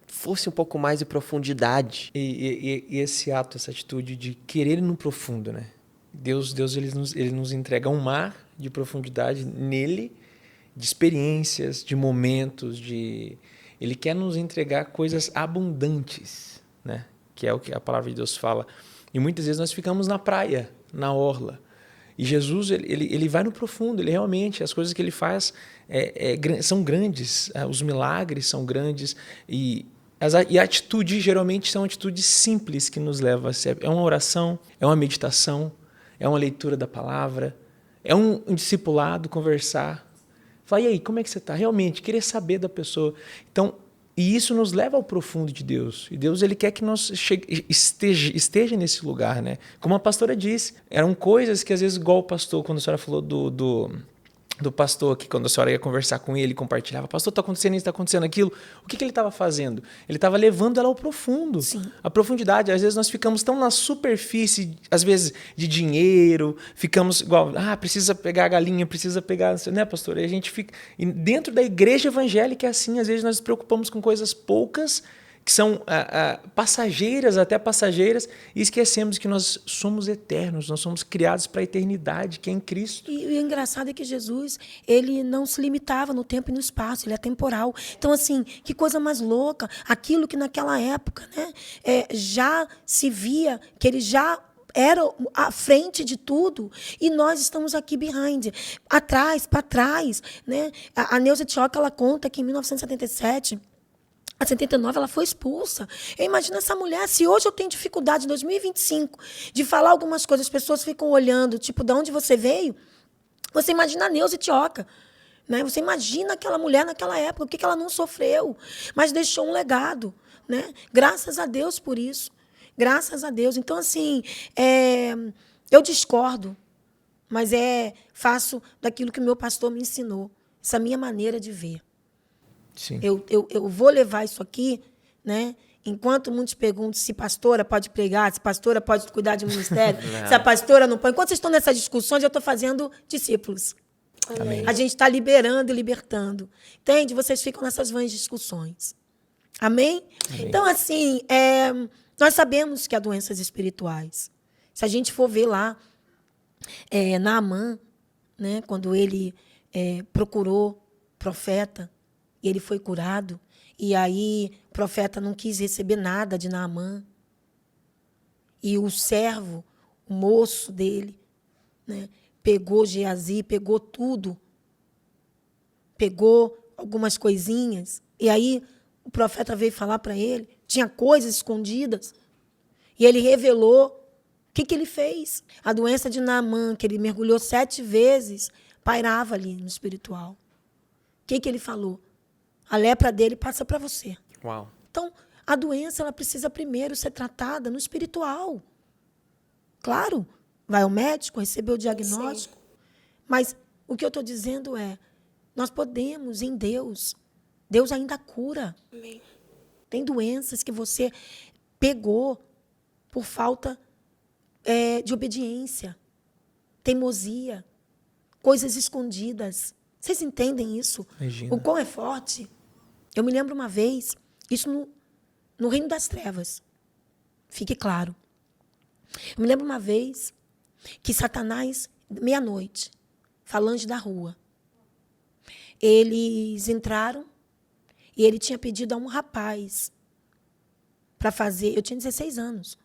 [SPEAKER 2] fosse um pouco mais de profundidade.
[SPEAKER 3] E esse ato, essa atitude de querer ir no profundo, né? Deus ele nos entrega um mar de profundidade nele, de experiências, de momentos, Ele quer nos entregar coisas abundantes, né? Que é o que a palavra de Deus fala. E muitas vezes nós ficamos na praia, na orla. E Jesus, ele vai no profundo, ele realmente, as coisas que ele faz são grandes, os milagres são grandes, e a atitude, geralmente, são atitudes simples que nos levam a ser. É uma oração, é uma meditação, é uma leitura da palavra, é um discipulado, conversar. Fala, e aí, como é que você está? Realmente, querer saber da pessoa. Então, e isso nos leva ao profundo de Deus. E Deus, ele quer que nós esteja nesse lugar, né? Como a pastora disse, eram coisas que às vezes, igual o pastor, quando a senhora falou do pastor, que quando a senhora ia conversar com ele, compartilhava, pastor, está acontecendo isso, está acontecendo aquilo. O que ele estava fazendo? Ele estava levando ela ao profundo.
[SPEAKER 1] Sim.
[SPEAKER 3] A profundidade. Às vezes nós ficamos tão na superfície, às vezes, de dinheiro, ficamos igual, precisa pegar a galinha, precisa pegar, né, pastor? E a gente fica... E dentro da igreja evangélica é assim, às vezes nós nos preocupamos com coisas poucas, que são passageiras, até passageiras, e esquecemos que nós somos eternos, nós somos criados para a eternidade, que é em Cristo.
[SPEAKER 1] E o engraçado é que Jesus, ele não se limitava no tempo e no espaço, ele é temporal. Então, assim, que coisa mais louca. Aquilo que naquela época, né, já se via, que ele já era à frente de tudo, e nós estamos aqui behind, atrás, para trás, né? A Neuza Tioca, ela conta que em 1977... A 79, ela foi expulsa. Eu imagino essa mulher, se hoje eu tenho dificuldade, em 2025, de falar algumas coisas, as pessoas ficam olhando, tipo, de onde você veio, você imagina a Neuza Tioca, né? Você imagina aquela mulher naquela época, o que ela não sofreu, mas deixou um legado, né? Graças a Deus por isso. Graças a Deus. Então, assim, eu discordo, mas faço daquilo que o meu pastor me ensinou, essa minha maneira de ver.
[SPEAKER 3] Sim.
[SPEAKER 1] Eu vou levar isso aqui, né? Enquanto muitos perguntam se pastora pode pregar, se pastora pode cuidar de ministério, se a pastora não pode. Enquanto vocês estão nessas discussões, eu estou fazendo discípulos.
[SPEAKER 4] Amém.
[SPEAKER 1] A gente está liberando e libertando. Entende? Vocês ficam nessas vãs discussões. Amém? Então, assim, nós sabemos que há doenças espirituais. Se a gente for ver lá, Naamã, né, quando ele procurou profeta, e ele foi curado, e aí o profeta não quis receber nada de Naamã. E o servo, o moço dele, né, pegou Geazi, pegou tudo, pegou algumas coisinhas, e aí o profeta veio falar para ele, tinha coisas escondidas, e ele revelou. O que ele fez? A doença de Naamã, que ele mergulhou 7 vezes, pairava ali no espiritual. O que ele falou? A lepra dele passa para você.
[SPEAKER 2] Uau.
[SPEAKER 1] Então, a doença ela precisa primeiro ser tratada no espiritual. Claro, vai ao médico, receber o diagnóstico. Sim. Mas o que eu estou dizendo nós podemos, em Deus, Deus ainda cura.
[SPEAKER 4] Amém.
[SPEAKER 1] Tem doenças que você pegou por falta de obediência, teimosia, coisas escondidas. Vocês entendem isso?
[SPEAKER 3] Imagina.
[SPEAKER 1] O quão é forte? Eu me lembro uma vez, isso no reino das trevas, fique claro. Eu me lembro uma vez que Satanás, meia-noite, falange da rua, eles entraram e ele tinha pedido a um rapaz para fazer, eu tinha 16 anos,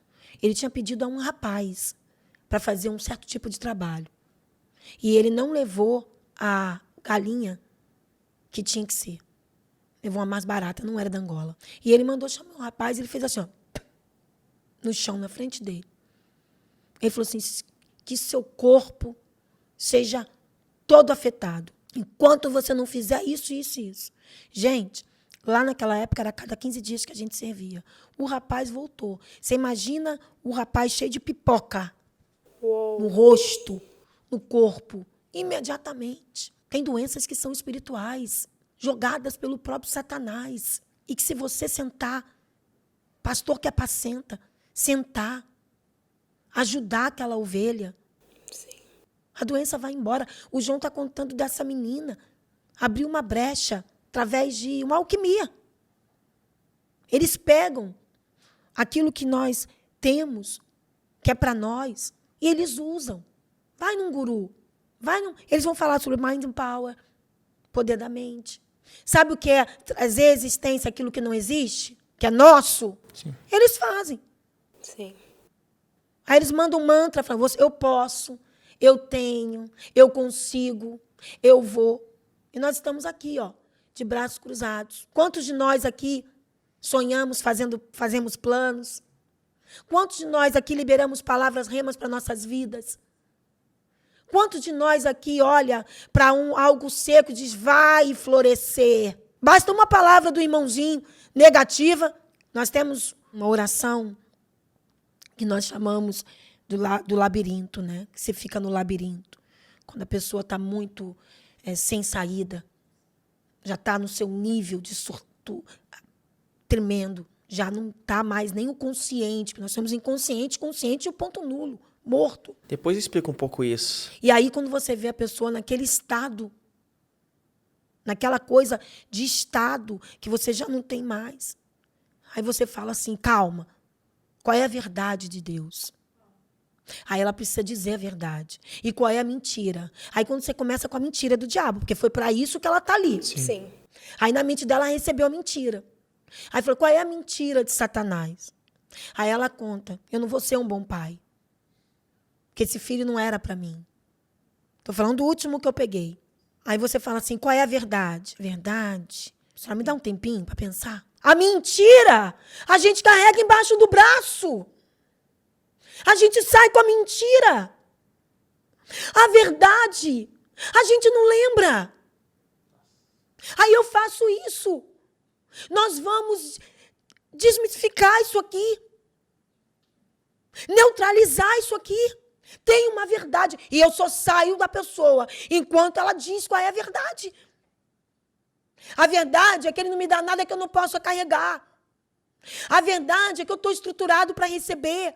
[SPEAKER 1] ele tinha pedido a um rapaz para fazer um certo tipo de trabalho. E ele não levou a galinha que tinha que ser. Levou uma mais barata, não era da Angola. E ele mandou chamar o rapaz, ele fez assim, ó, no chão, na frente dele. Ele falou assim, que seu corpo seja todo afetado. Enquanto você não fizer isso, isso e isso. Gente, lá naquela época era a cada 15 dias que a gente servia. O rapaz voltou. Você imagina o rapaz cheio de pipoca.
[SPEAKER 4] Uou.
[SPEAKER 1] No rosto, no corpo. Imediatamente. Tem doenças que são espirituais, jogadas pelo próprio Satanás. E que se você sentar, pastor que apacenta, sentar, ajudar aquela ovelha,
[SPEAKER 4] Sim.
[SPEAKER 1] a doença vai embora. O João está contando dessa menina. Abriu uma brecha através de uma alquimia. Eles pegam aquilo que nós temos, que é para nós, e eles usam. Vai num guru. Eles vão falar sobre mind and power, poder da mente. Sabe o que é trazer à existência aquilo que não existe? Que é nosso?
[SPEAKER 3] Sim.
[SPEAKER 1] Eles fazem.
[SPEAKER 4] Sim.
[SPEAKER 1] Aí eles mandam um mantra, falam, eu posso, eu tenho, eu consigo, eu vou. E nós estamos aqui, ó, de braços cruzados. Quantos de nós aqui sonhamos, fazemos planos? Quantos de nós aqui liberamos palavras remas para nossas vidas? Quantos de nós aqui olha para algo seco e diz, vai florescer? Basta uma palavra do irmãozinho negativa. Nós temos uma oração que nós chamamos do labirinto, né? Que você fica no labirinto. Quando a pessoa está muito sem saída, já está no seu nível de surto tremendo, já não está mais nem o consciente, porque nós somos inconsciente, consciente e o ponto nulo, morto.
[SPEAKER 2] Depois explica um pouco isso.
[SPEAKER 1] E aí, quando você vê a pessoa naquele estado, naquela coisa de estado que você já não tem mais, aí você fala assim, calma, qual é a verdade de Deus? Aí ela precisa dizer a verdade. E qual é a mentira? Aí quando você começa com a mentira do diabo, porque foi para isso que ela está ali.
[SPEAKER 4] Sim.
[SPEAKER 1] Aí na mente dela ela recebeu a mentira. Aí falou, qual é a mentira de Satanás? Aí ela conta, eu não vou ser um bom pai. Porque esse filho não era para mim. Estou falando do último que eu peguei. Aí você fala assim, qual é a verdade? Verdade? A senhora me dá um tempinho para pensar? A mentira, a gente carrega embaixo do braço. A gente sai com a mentira. A verdade, a gente não lembra. Aí eu faço isso. Nós vamos desmistificar isso aqui. Neutralizar isso aqui. Tem uma verdade. E eu só saio da pessoa enquanto ela diz qual é a verdade. A verdade é que ele não me dá nada que eu não possa carregar. A verdade é que eu estou estruturado para receber.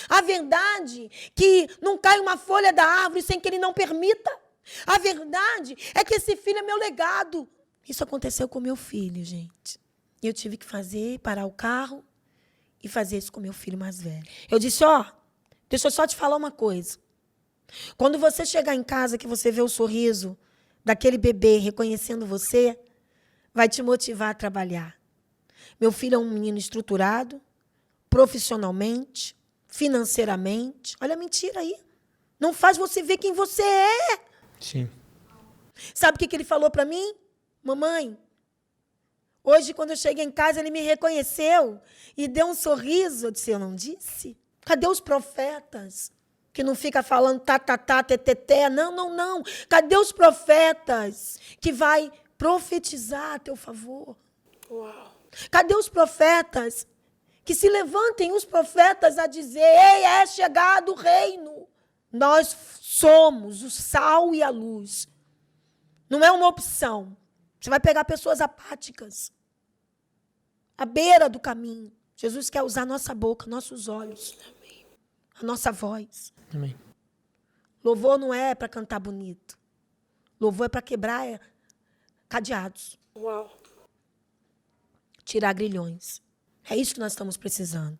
[SPEAKER 1] A verdade é que não cai uma folha da árvore sem que ele não permita. A verdade é que esse filho é meu legado. Isso aconteceu com meu filho, gente. Eu tive que parar o carro e fazer isso com meu filho mais velho. Eu disse, deixa eu só te falar uma coisa. Quando você chegar em casa, que você vê o sorriso daquele bebê reconhecendo você, vai te motivar a trabalhar. Meu filho é um menino estruturado, profissionalmente, financeiramente. Olha a mentira aí. Não faz você ver quem você é.
[SPEAKER 3] Sim.
[SPEAKER 1] Sabe o que ele falou para mim? Mamãe, hoje, quando eu cheguei em casa, ele me reconheceu e deu um sorriso. Eu disse, eu não disse? Cadê os profetas? Que não fica falando teteté. Não. Cadê os profetas que vai profetizar a teu favor?
[SPEAKER 4] Uau.
[SPEAKER 1] Cadê os profetas que se levantem os profetas a dizer, ei, é chegado o reino. Nós somos o sal e a luz. Não é uma opção. Você vai pegar pessoas apáticas, à beira do caminho. Jesus quer usar nossa boca, nossos olhos, a nossa voz.
[SPEAKER 3] Amém.
[SPEAKER 1] Louvor não é para cantar bonito. Louvor é para quebrar cadeados.
[SPEAKER 4] Uau.
[SPEAKER 1] Tirar grilhões. É isso que nós estamos precisando.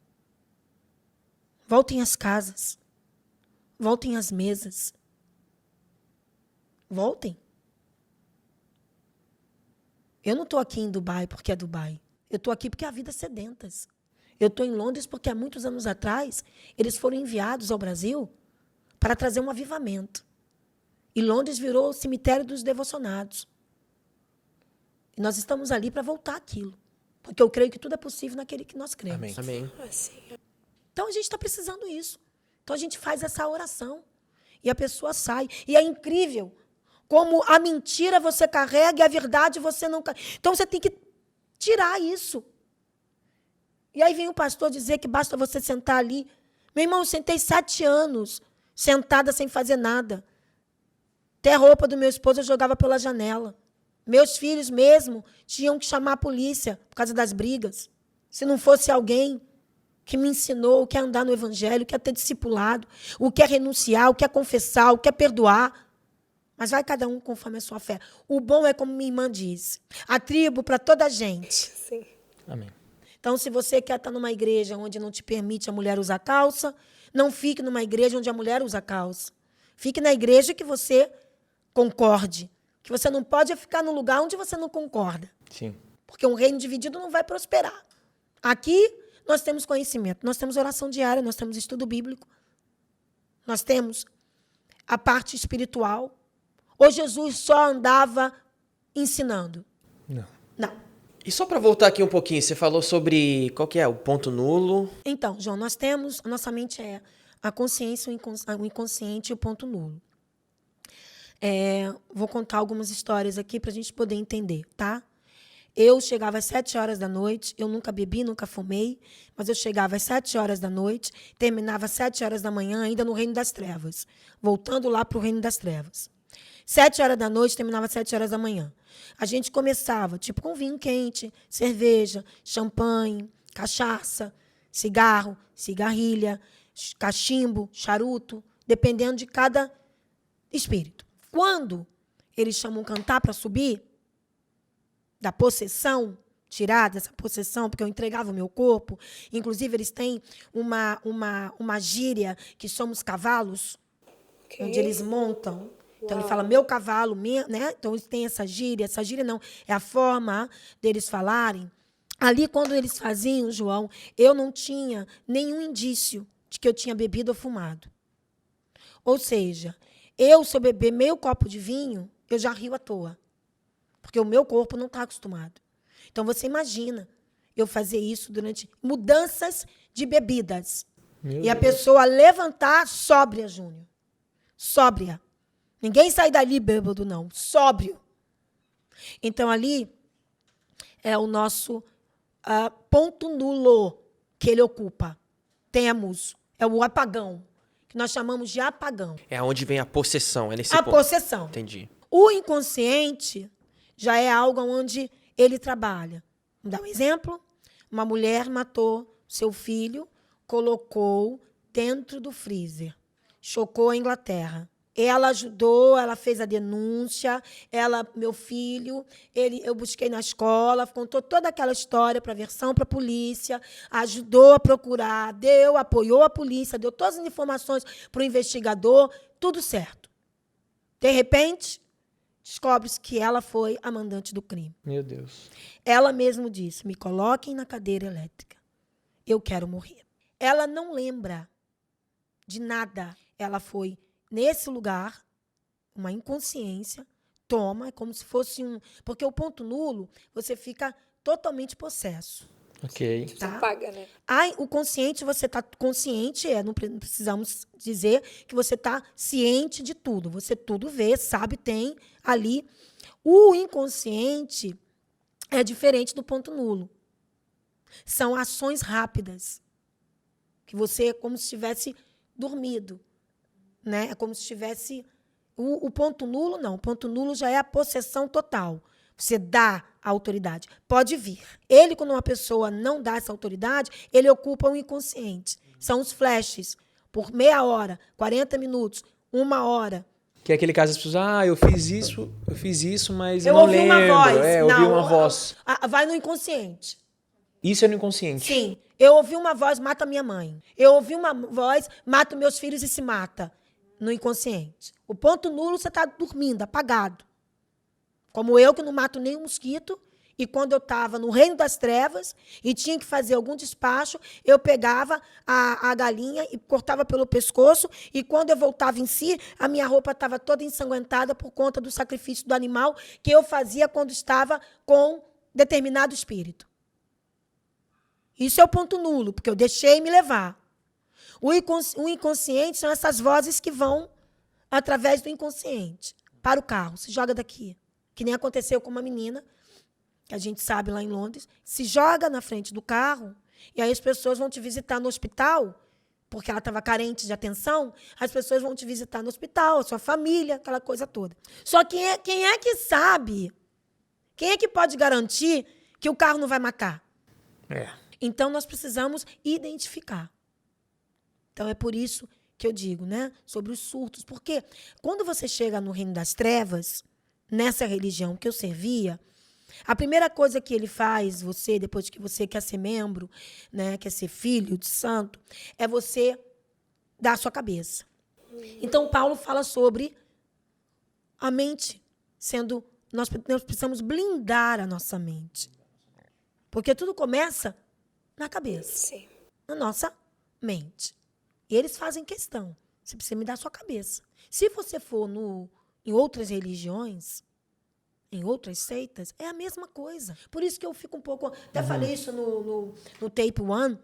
[SPEAKER 1] Voltem às casas. Voltem às mesas. Voltem. Eu não estou aqui em Dubai porque é Dubai. Eu estou aqui porque a vida é sedentas. Eu estou em Londres porque há muitos anos atrás eles foram enviados ao Brasil para trazer um avivamento. E Londres virou o cemitério dos devocionados. E nós estamos ali para voltar aquilo. Porque eu creio que tudo é possível naquele que nós cremos.
[SPEAKER 2] Amém.
[SPEAKER 4] Assim.
[SPEAKER 1] Então a gente está precisando disso. Então a gente faz essa oração. E a pessoa sai. E é incrível como a mentira você carrega e a verdade você não carrega. Então você tem que tirar isso. E aí vem o pastor dizer que basta você sentar ali. Meu irmão, eu sentei 7 anos sentada sem fazer nada. Até a roupa do meu esposo eu jogava pela janela. Meus filhos mesmo tinham que chamar a polícia por causa das brigas. Se não fosse alguém que me ensinou o que é andar no evangelho, o que é ter discipulado, o que é renunciar, o que é confessar, o que é perdoar. Mas vai cada um conforme a sua fé. O bom é como minha irmã disse, a tribo para toda a gente.
[SPEAKER 4] Sim.
[SPEAKER 3] Amém.
[SPEAKER 1] Então, se você quer estar numa igreja onde não te permite a mulher usar calça, não fique numa igreja onde a mulher usa calça. Fique na igreja que você concorde. Que você não pode ficar num lugar onde você não concorda.
[SPEAKER 3] Sim.
[SPEAKER 1] Porque um reino dividido não vai prosperar. Aqui, nós temos conhecimento, nós temos oração diária, nós temos estudo bíblico, nós temos a parte espiritual. Ou Jesus só andava ensinando? Não.
[SPEAKER 2] E só para voltar aqui um pouquinho, você falou sobre qual que é o ponto nulo.
[SPEAKER 1] Então, João, nós temos, a nossa mente é a consciência, o inconsciente e o ponto nulo. Vou contar algumas histórias aqui para a gente poder entender, tá? Eu chegava às 7 horas da noite, eu nunca bebi, nunca fumei, mas eu chegava às 7 horas da noite, terminava às 7 horas da manhã, ainda no reino das trevas, voltando lá para o reino das trevas. 7 horas da noite, terminava às 7 horas da manhã. A gente começava, tipo, com vinho quente, cerveja, champanhe, cachaça, cigarro, cigarrilha, cachimbo, charuto, dependendo de cada espírito. Quando eles chamam cantar para subir, da possessão, tirar dessa possessão, porque eu entregava o meu corpo, inclusive eles têm uma gíria que somos cavalos, onde eles montam. Então, ele fala, meu cavalo, né? Então, eles têm essa gíria não, é a forma deles falarem. Ali, quando eles faziam, João, eu não tinha nenhum indício de que eu tinha bebido ou fumado. Ou seja, se eu beber meio copo de vinho, eu já rio à toa. Porque o meu corpo não está acostumado. Então, você imagina eu fazer isso durante mudanças de bebidas. A pessoa levantar sóbria, Júnior. Sóbria. Ninguém sai dali bêbado, não. Sóbrio. Então, ali é o nosso ponto nulo que ele ocupa. Temos. É o apagão, que nós chamamos de apagão.
[SPEAKER 2] É onde vem a possessão. É nesse
[SPEAKER 1] A
[SPEAKER 2] ponto.
[SPEAKER 1] possessão.
[SPEAKER 2] Entendi.
[SPEAKER 1] O inconsciente já é algo onde ele trabalha. Vou dar um exemplo. Uma mulher matou seu filho, colocou dentro do freezer. Chocou a Inglaterra. Ela ajudou, ela fez a denúncia, meu filho, eu busquei na escola, contou toda aquela história para a versão, para a polícia, ajudou a procurar, apoiou a polícia, deu todas as informações para o investigador, tudo certo. De repente, descobre-se que ela foi a mandante do crime.
[SPEAKER 3] Meu Deus.
[SPEAKER 1] Ela mesma disse, me coloquem na cadeira elétrica, eu quero morrer. Ela não lembra de nada, ela foi nesse lugar, uma inconsciência, é como se fosse porque o ponto nulo, você fica totalmente possesso.
[SPEAKER 3] Ok.
[SPEAKER 1] Tá?
[SPEAKER 4] Apaga, né?
[SPEAKER 1] O consciente, você está consciente, não precisamos dizer que você está ciente de tudo. Você tudo vê, sabe, tem ali. O inconsciente é diferente do ponto nulo. São ações rápidas, que você é como se tivesse dormido. Né? É como se tivesse... O ponto nulo, não. O ponto nulo já é a possessão total. Você dá a autoridade. Pode vir. Ele, quando uma pessoa não dá essa autoridade, ele ocupa o inconsciente. São os flashes. Por meia hora, 40 minutos, 1 hora.
[SPEAKER 3] Que é aquele caso das pessoas, eu fiz isso, mas
[SPEAKER 1] Eu
[SPEAKER 3] não
[SPEAKER 1] ouvi
[SPEAKER 3] lembro.
[SPEAKER 1] uma voz.
[SPEAKER 3] Eu ouvi uma voz.
[SPEAKER 1] Vai no inconsciente.
[SPEAKER 3] Isso é no inconsciente.
[SPEAKER 1] Sim. Eu ouvi uma voz, mata minha mãe. Eu ouvi uma voz, mata meus filhos e se mata. No inconsciente. O ponto nulo, você está dormindo, apagado. Como eu, que não mato nem um mosquito, e quando eu estava no reino das trevas e tinha que fazer algum despacho, eu pegava a galinha e cortava pelo pescoço, e quando eu voltava em si, a minha roupa estava toda ensanguentada por conta do sacrifício do animal que eu fazia quando estava com determinado espírito. Isso é o ponto nulo, porque eu deixei me levar. O inconsciente são essas vozes que vão através do inconsciente para o carro. Se joga daqui. Que nem aconteceu com uma menina, que a gente sabe lá em Londres, se joga na frente do carro e aí as pessoas vão te visitar no hospital, porque ela estava carente de atenção, as pessoas vão te visitar no hospital, a sua família, aquela coisa toda. Só que quem é que sabe? Quem é que pode garantir que o carro não vai matar? Então, nós precisamos identificar. Então, é por isso que eu digo, né, sobre os surtos. Porque quando você chega no reino das trevas, nessa religião que eu servia, a primeira coisa que ele faz, depois que você quer ser membro, né, quer ser filho de santo, é você dar a sua cabeça. Então, Paulo fala sobre a mente sendo... Nós precisamos blindar a nossa mente. Porque tudo começa na cabeça.
[SPEAKER 4] Sim.
[SPEAKER 1] Na nossa mente. E eles fazem questão. Você precisa me dar a sua cabeça. Se você for em outras religiões, em outras seitas, é a mesma coisa. Por isso que eu fico um pouco... Até falei isso no Tape One,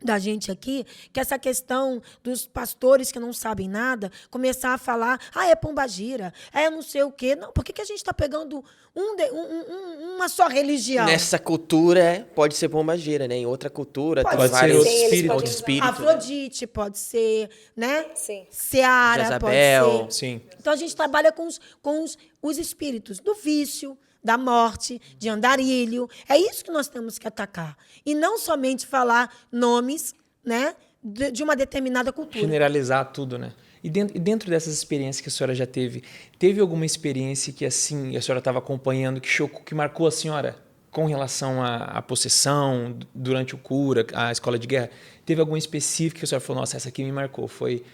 [SPEAKER 1] da gente aqui, que essa questão dos pastores que não sabem nada, começar a falar, é pombagira, é não sei o quê. Não, por que a gente está pegando uma só religião?
[SPEAKER 2] Nessa cultura pode ser pombagira, né? Em outra cultura
[SPEAKER 1] Pode
[SPEAKER 2] tem
[SPEAKER 3] ser
[SPEAKER 2] vários
[SPEAKER 3] outro
[SPEAKER 4] Sim, eles
[SPEAKER 3] espírito.
[SPEAKER 4] podem
[SPEAKER 2] outros
[SPEAKER 4] usar.
[SPEAKER 2] espíritos.
[SPEAKER 1] Afrodite pode ser, né?
[SPEAKER 4] Sim.
[SPEAKER 1] Seara
[SPEAKER 2] Jezabel.
[SPEAKER 1] pode ser.
[SPEAKER 3] Sim.
[SPEAKER 1] Então, a gente trabalha com os espíritos do vício, da morte, de andarilho. É isso que nós temos que atacar. E não somente falar nomes, né, de uma determinada cultura.
[SPEAKER 3] Generalizar tudo, né? E dentro dessas experiências que a senhora já teve alguma experiência que assim a senhora estava acompanhando que chocou, que marcou a senhora com relação à possessão durante o cura, a escola de guerra? Teve alguma específica que a senhora falou, nossa, essa aqui me marcou, foi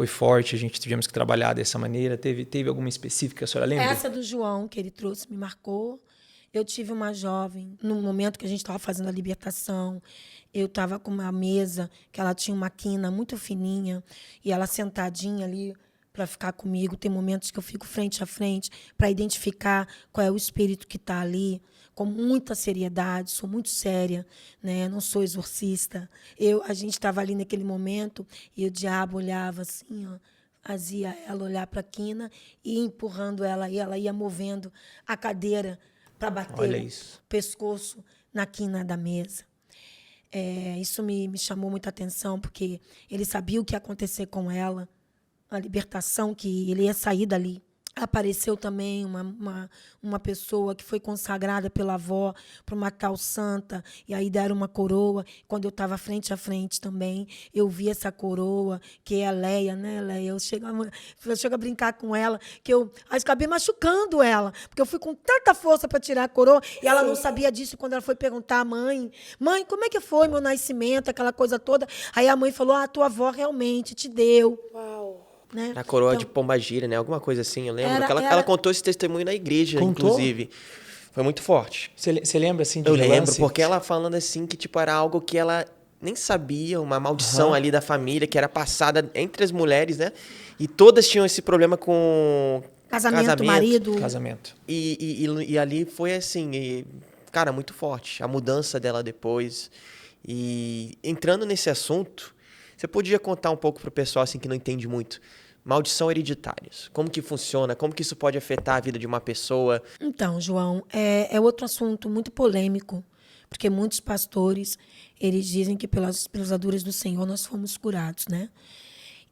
[SPEAKER 3] forte, a gente tivemos que trabalhar dessa maneira? Teve alguma específica que a senhora lembra?
[SPEAKER 1] Essa do João, que ele trouxe, me marcou. Eu tive uma jovem, no momento que a gente estava fazendo a libertação, eu estava com uma mesa, que ela tinha uma quina muito fininha, e ela sentadinha ali para ficar comigo. Tem momentos que eu fico frente a frente para identificar qual é o espírito que está ali, com muita seriedade, sou muito séria, né? Não sou exorcista. A gente estava ali naquele momento e o diabo olhava assim, ó, fazia ela olhar para a quina e empurrando ela, e ela ia movendo a cadeira para bater o pescoço na quina da mesa. Isso me chamou muita atenção, porque ele sabia o que ia acontecer com ela, a libertação, que ele ia sair dali. Apareceu também uma pessoa que foi consagrada pela avó para uma tal santa, e aí deram uma coroa. Quando eu estava frente a frente também, eu vi essa coroa, que é a Leia, né, Leia? Eu chego a brincar com ela, que eu acabei machucando ela, porque eu fui com tanta força para tirar a coroa, e ela não sabia disso. Quando ela foi perguntar à mãe, como é que foi meu nascimento, aquela coisa toda? Aí a mãe falou, tua avó realmente te deu.
[SPEAKER 4] Uau.
[SPEAKER 1] Né?
[SPEAKER 2] A coroa
[SPEAKER 1] Então,
[SPEAKER 2] de Pombagira, né? Alguma coisa assim, eu lembro.
[SPEAKER 1] Era-
[SPEAKER 2] Que ela contou esse testemunho na igreja,
[SPEAKER 3] Contou?
[SPEAKER 2] inclusive. Foi muito forte.
[SPEAKER 3] Você lembra, assim, de
[SPEAKER 2] Eu lembro,
[SPEAKER 3] relance?
[SPEAKER 2] porque ela falando assim que, tipo, era algo que ela nem sabia, uma maldição ali da família, que era passada entre as mulheres, né? E todas tinham esse problema com
[SPEAKER 1] casamento, marido.
[SPEAKER 3] Casamento.
[SPEAKER 2] E ali foi assim, cara, muito forte. A mudança dela depois. E entrando nesse assunto, você podia contar um pouco pro pessoal assim que não entende muito. Maldição hereditárias. Como que funciona? Como que isso pode afetar a vida de uma pessoa?
[SPEAKER 1] Então, João, é outro assunto muito polêmico, porque muitos pastores, eles dizem que pelas pisaduras do Senhor nós fomos curados, né?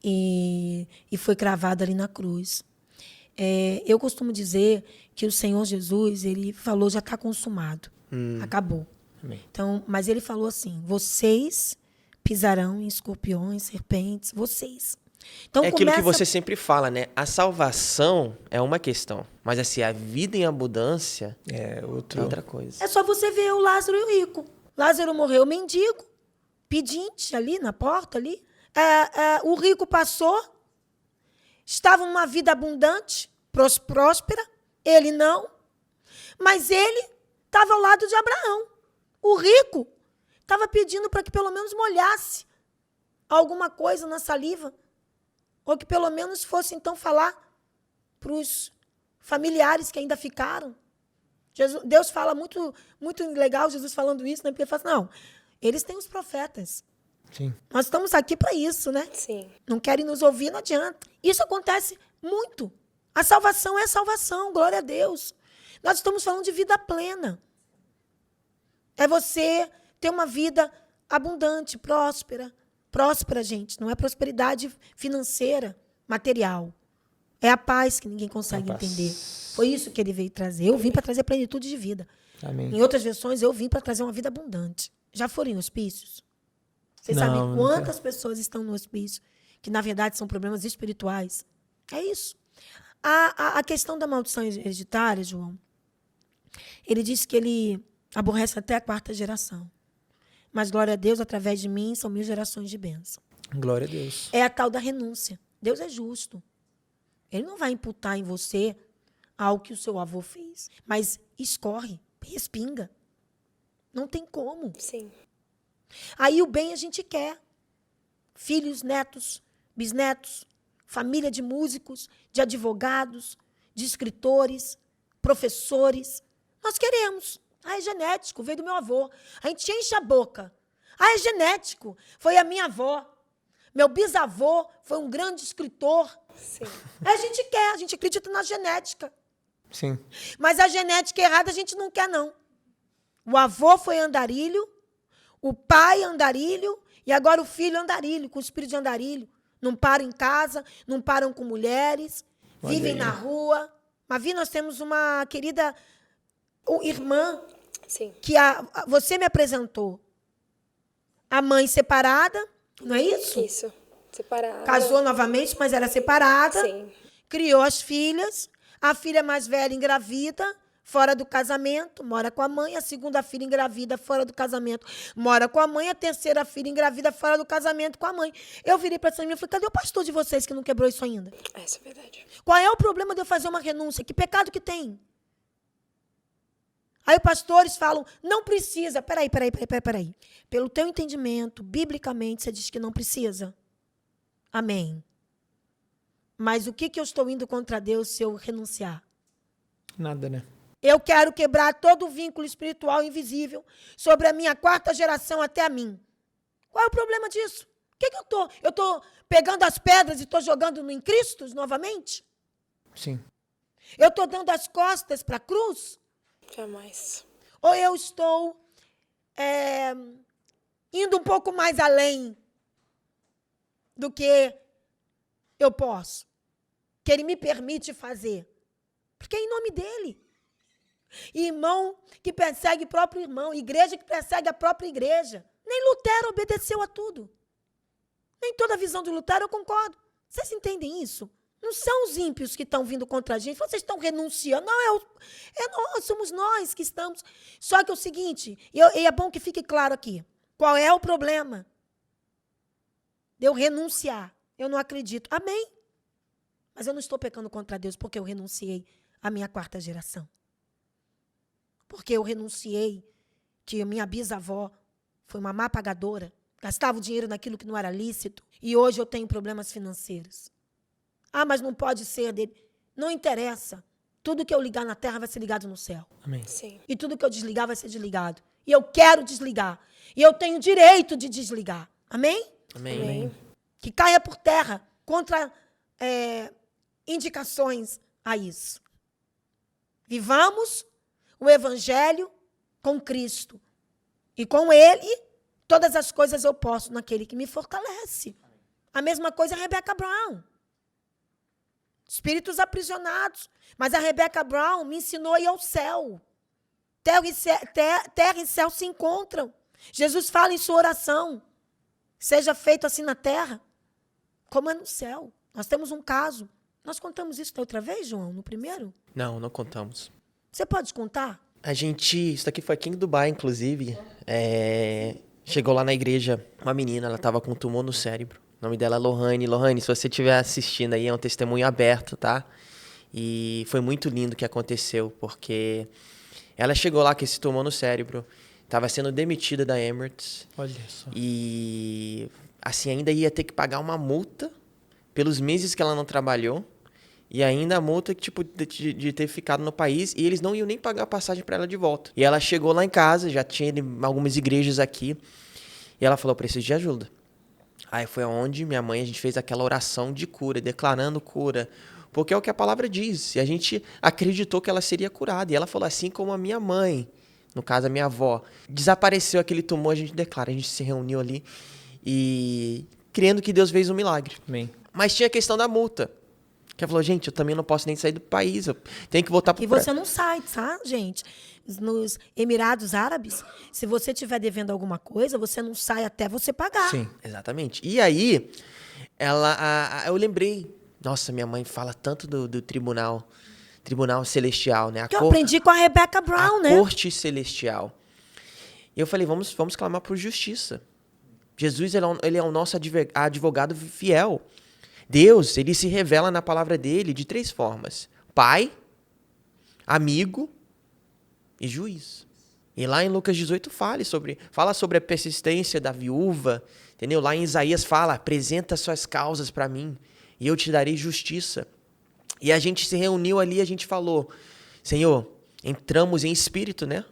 [SPEAKER 1] E foi cravado ali na cruz. Eu costumo dizer que o Senhor Jesus, ele falou, já está consumado, acabou.
[SPEAKER 3] Amém.
[SPEAKER 1] Então, mas ele falou assim, vocês pisarão em escorpiões, serpentes, vocês. Então,
[SPEAKER 2] É aquilo que você sempre fala, né? A salvação é uma questão, mas assim, a vida em abundância
[SPEAKER 3] É
[SPEAKER 2] é
[SPEAKER 3] outro...
[SPEAKER 2] outra coisa.
[SPEAKER 1] É só você ver o Lázaro e o rico. Lázaro morreu mendigo, pedinte ali na porta ali. O rico passou, estava numa vida abundante, próspera, ele não, mas ele estava ao lado de Abraão. O rico estava pedindo para que pelo menos molhasse alguma coisa na saliva, ou que pelo menos fosse então falar para os familiares que ainda ficaram. Deus fala muito, muito legal, Jesus falando isso, né? Porque ele fala assim, não, eles têm os profetas.
[SPEAKER 3] Sim.
[SPEAKER 1] Nós estamos aqui para isso, né?
[SPEAKER 4] Sim.
[SPEAKER 1] Não querem nos ouvir, não adianta. Isso acontece muito. A salvação é salvação, glória a Deus. Nós estamos falando de vida plena. É você ter uma vida abundante, próspera. Próspera, gente, não é prosperidade financeira, material. É a paz que ninguém consegue entender. Foi isso que ele veio trazer. Eu vim para trazer plenitude de vida.
[SPEAKER 3] Amém.
[SPEAKER 1] Em outras versões, eu vim para trazer uma vida abundante. Já foram em hospícios? Vocês
[SPEAKER 3] Não,
[SPEAKER 1] sabem
[SPEAKER 3] nunca.
[SPEAKER 1] quantas pessoas estão no hospício que, na verdade, são problemas espirituais? É isso. A questão da maldição hereditária, João, ele disse que ele aborrece até a 4ª geração. Mas, glória a Deus, através de mim, são 1000 gerações de bênção.
[SPEAKER 3] Glória a Deus.
[SPEAKER 1] É a tal da renúncia. Deus é justo. Ele não vai imputar em você algo que o seu avô fez. Mas escorre, respinga. Não tem como.
[SPEAKER 4] Sim.
[SPEAKER 1] Aí o bem a gente quer. Filhos, netos, bisnetos, família de músicos, de advogados, de escritores, professores. Nós queremos. É genético, veio do meu avô. A gente enche a boca. É genético, foi a minha avó. Meu bisavô foi um grande escritor.
[SPEAKER 4] Sim.
[SPEAKER 1] A gente quer, a gente acredita na genética.
[SPEAKER 3] Sim.
[SPEAKER 1] Mas a genética errada a gente não quer, não. O avô foi andarilho, o pai andarilho, e agora o filho andarilho, com o espírito de andarilho. Não param em casa, não param com mulheres, vivem na rua. Mas nós temos uma querida irmã
[SPEAKER 4] Sim.
[SPEAKER 1] que você me apresentou. A mãe separada, não é isso?
[SPEAKER 4] Isso. Separada.
[SPEAKER 1] Casou novamente, mas era separada.
[SPEAKER 4] Sim.
[SPEAKER 1] Criou as filhas. A filha mais velha engravida, fora do casamento, mora com a mãe. A segunda filha engravida, fora do casamento, mora com a mãe. A terceira filha engravida, fora do casamento, com a mãe. Eu virei para essa menina e falei, cadê o pastor de vocês que não quebrou isso ainda?
[SPEAKER 4] Isso é verdade.
[SPEAKER 1] Qual é o problema de eu fazer uma renúncia? Que pecado que tem? Aí os pastores falam, não precisa. Peraí. Pelo teu entendimento, biblicamente, você diz que não precisa. Amém. Mas o que eu estou indo contra Deus se eu renunciar? Nada, né? Eu quero quebrar todo o vínculo espiritual invisível sobre a minha 4ª geração até a mim. Qual é o problema disso? O que eu estou? Eu estou pegando as pedras e estou jogando em Cristo novamente?
[SPEAKER 3] Sim.
[SPEAKER 1] Eu estou dando as costas para a cruz?
[SPEAKER 4] Jamais.
[SPEAKER 1] Ou eu estou indo um pouco mais além do que eu posso, que Ele me permite fazer? Porque é em nome dele. Irmão que persegue o próprio irmão, igreja que persegue a própria igreja. Nem Lutero obedeceu a tudo. Nem toda a visão de Lutero eu concordo. Vocês entendem isso? Não são os ímpios que estão vindo contra a gente, vocês estão renunciando. Não, é nós, somos nós que estamos. Só que é o seguinte, e é bom que fique claro aqui, qual é o problema de eu renunciar? Eu não acredito. Amém. Mas eu não estou pecando contra Deus porque eu renunciei à minha 4ª geração. Porque eu renunciei que a minha bisavó foi uma má pagadora, gastava o dinheiro naquilo que não era lícito, e hoje eu tenho problemas financeiros. Ah, mas não pode ser dele. Não interessa. Tudo que eu ligar na terra vai ser ligado no céu.
[SPEAKER 3] Amém.
[SPEAKER 4] Sim.
[SPEAKER 1] E tudo que eu desligar vai ser desligado. E eu quero desligar. E eu tenho direito de desligar. Amém?
[SPEAKER 2] Amém.
[SPEAKER 4] Amém.
[SPEAKER 1] Que caia por terra contra indicações a isso. Vivamos o evangelho com Cristo. E com ele, todas as coisas eu posso naquele que me fortalece. A mesma coisa a Rebecca Brown. Espíritos aprisionados. Mas a Rebecca Brown me ensinou a ir ao céu. Terra e céu se encontram. Jesus fala em sua oração. Seja feito assim na terra, como é no céu. Nós temos um caso. Nós contamos isso da outra vez, João, no primeiro?
[SPEAKER 2] Não, não contamos.
[SPEAKER 1] Você pode contar?
[SPEAKER 2] Isso daqui foi aqui em Dubai, inclusive. Chegou lá na igreja uma menina, ela tava com um tumor no cérebro. O nome dela é Lohane. Lohane, se você estiver assistindo aí, é um testemunho aberto, tá? E foi muito lindo o que aconteceu, porque ela chegou lá com esse tumor no cérebro, estava sendo demitida da Emirates.
[SPEAKER 3] Olha só.
[SPEAKER 2] E, assim, ainda ia ter que pagar uma multa pelos meses que ela não trabalhou. E ainda a multa tipo, de ter ficado no país. E eles não iam nem pagar a passagem para ela de volta. E ela chegou lá em casa, já tinha algumas igrejas aqui. E ela falou, eu preciso de ajuda. Aí foi onde minha mãe, a gente fez aquela oração de cura, declarando cura. Porque é o que a palavra diz. E a gente acreditou que ela seria curada. E ela falou, assim como a minha mãe, no caso a minha avó, desapareceu aquele tumor, a gente declara. A gente se reuniu ali e crendo que Deus fez um milagre.
[SPEAKER 3] Amém.
[SPEAKER 2] Mas tinha a questão da multa. Que ela falou, gente, eu também não posso nem sair do país, eu tenho que voltar para o
[SPEAKER 1] E você não sai, tá, gente? Nos Emirados Árabes, se você estiver devendo alguma coisa, você não sai até você pagar.
[SPEAKER 3] Sim.
[SPEAKER 2] Exatamente. E aí, eu lembrei, nossa, minha mãe fala tanto do tribunal celestial, né?
[SPEAKER 1] Que eu aprendi com a Rebecca Brown, né?
[SPEAKER 2] Corte celestial. E eu falei, vamos clamar por justiça. Jesus, ele é o nosso advogado fiel. Deus, ele se revela na palavra dele de 3 formas. Pai, amigo e juiz. E lá em Lucas 18 fala sobre a persistência da viúva, entendeu? Lá em Isaías fala, apresenta suas causas para mim e eu te darei justiça. E a gente se reuniu ali e a gente falou, Senhor, entramos em espírito, né?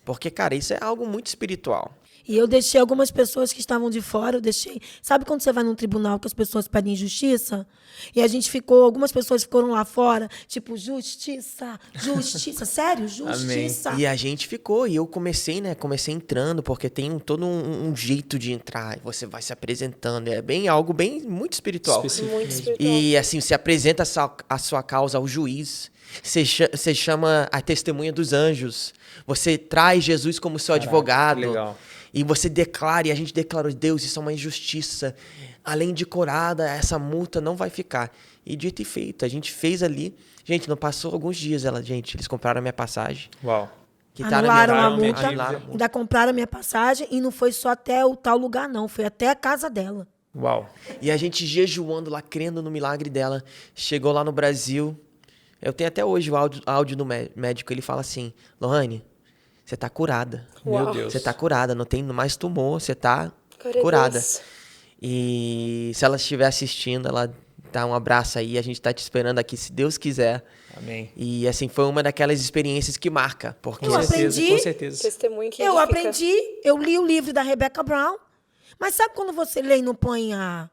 [SPEAKER 2] Porque, cara, isso é algo muito espiritual.
[SPEAKER 1] E eu deixei algumas pessoas que estavam de fora, eu deixei... Sabe quando você vai num tribunal que as pessoas pedem justiça? E a gente algumas pessoas ficaram lá fora, tipo, justiça, sério, justiça.
[SPEAKER 2] Amém. E a gente ficou, e eu comecei entrando, porque tem todo um jeito de entrar, você vai se apresentando, algo muito espiritual.
[SPEAKER 4] Muito espiritual.
[SPEAKER 2] E assim, você apresenta a sua causa ao juiz, você chama a testemunha dos anjos, você traz Jesus como seu advogado.
[SPEAKER 3] Legal.
[SPEAKER 2] E você declara, e a gente declarou, Deus, isso é uma injustiça. Além de curada, essa multa não vai ficar. E dito e feito, a gente fez ali. Gente, não passou alguns dias, eles compraram a minha passagem.
[SPEAKER 3] Uau.
[SPEAKER 1] Anularam a
[SPEAKER 3] minha
[SPEAKER 1] multa,
[SPEAKER 3] dívida.
[SPEAKER 1] ainda compraram a minha passagem e não foi só até o tal lugar, não. Foi até a casa dela.
[SPEAKER 3] Uau.
[SPEAKER 2] E a gente jejuando lá, crendo no milagre dela. Chegou lá no Brasil. Eu tenho até hoje o áudio do médico. Ele fala assim, Lohane, você tá curada.
[SPEAKER 3] Meu Deus.
[SPEAKER 2] Você tá curada, não tem mais tumor, você tá
[SPEAKER 4] Glória a
[SPEAKER 2] curada.
[SPEAKER 4] Deus.
[SPEAKER 2] E se ela estiver assistindo, ela dá um abraço aí, a gente tá te esperando aqui, se Deus quiser.
[SPEAKER 3] Amém.
[SPEAKER 2] E assim, foi uma daquelas experiências que marca. Porque
[SPEAKER 1] Eu aprendi.
[SPEAKER 3] Com certeza.
[SPEAKER 4] Testemunho que
[SPEAKER 1] Eu
[SPEAKER 4] edifica.
[SPEAKER 1] aprendi, eu li o livro da Rebecca Brown, mas sabe quando você lê e não põe a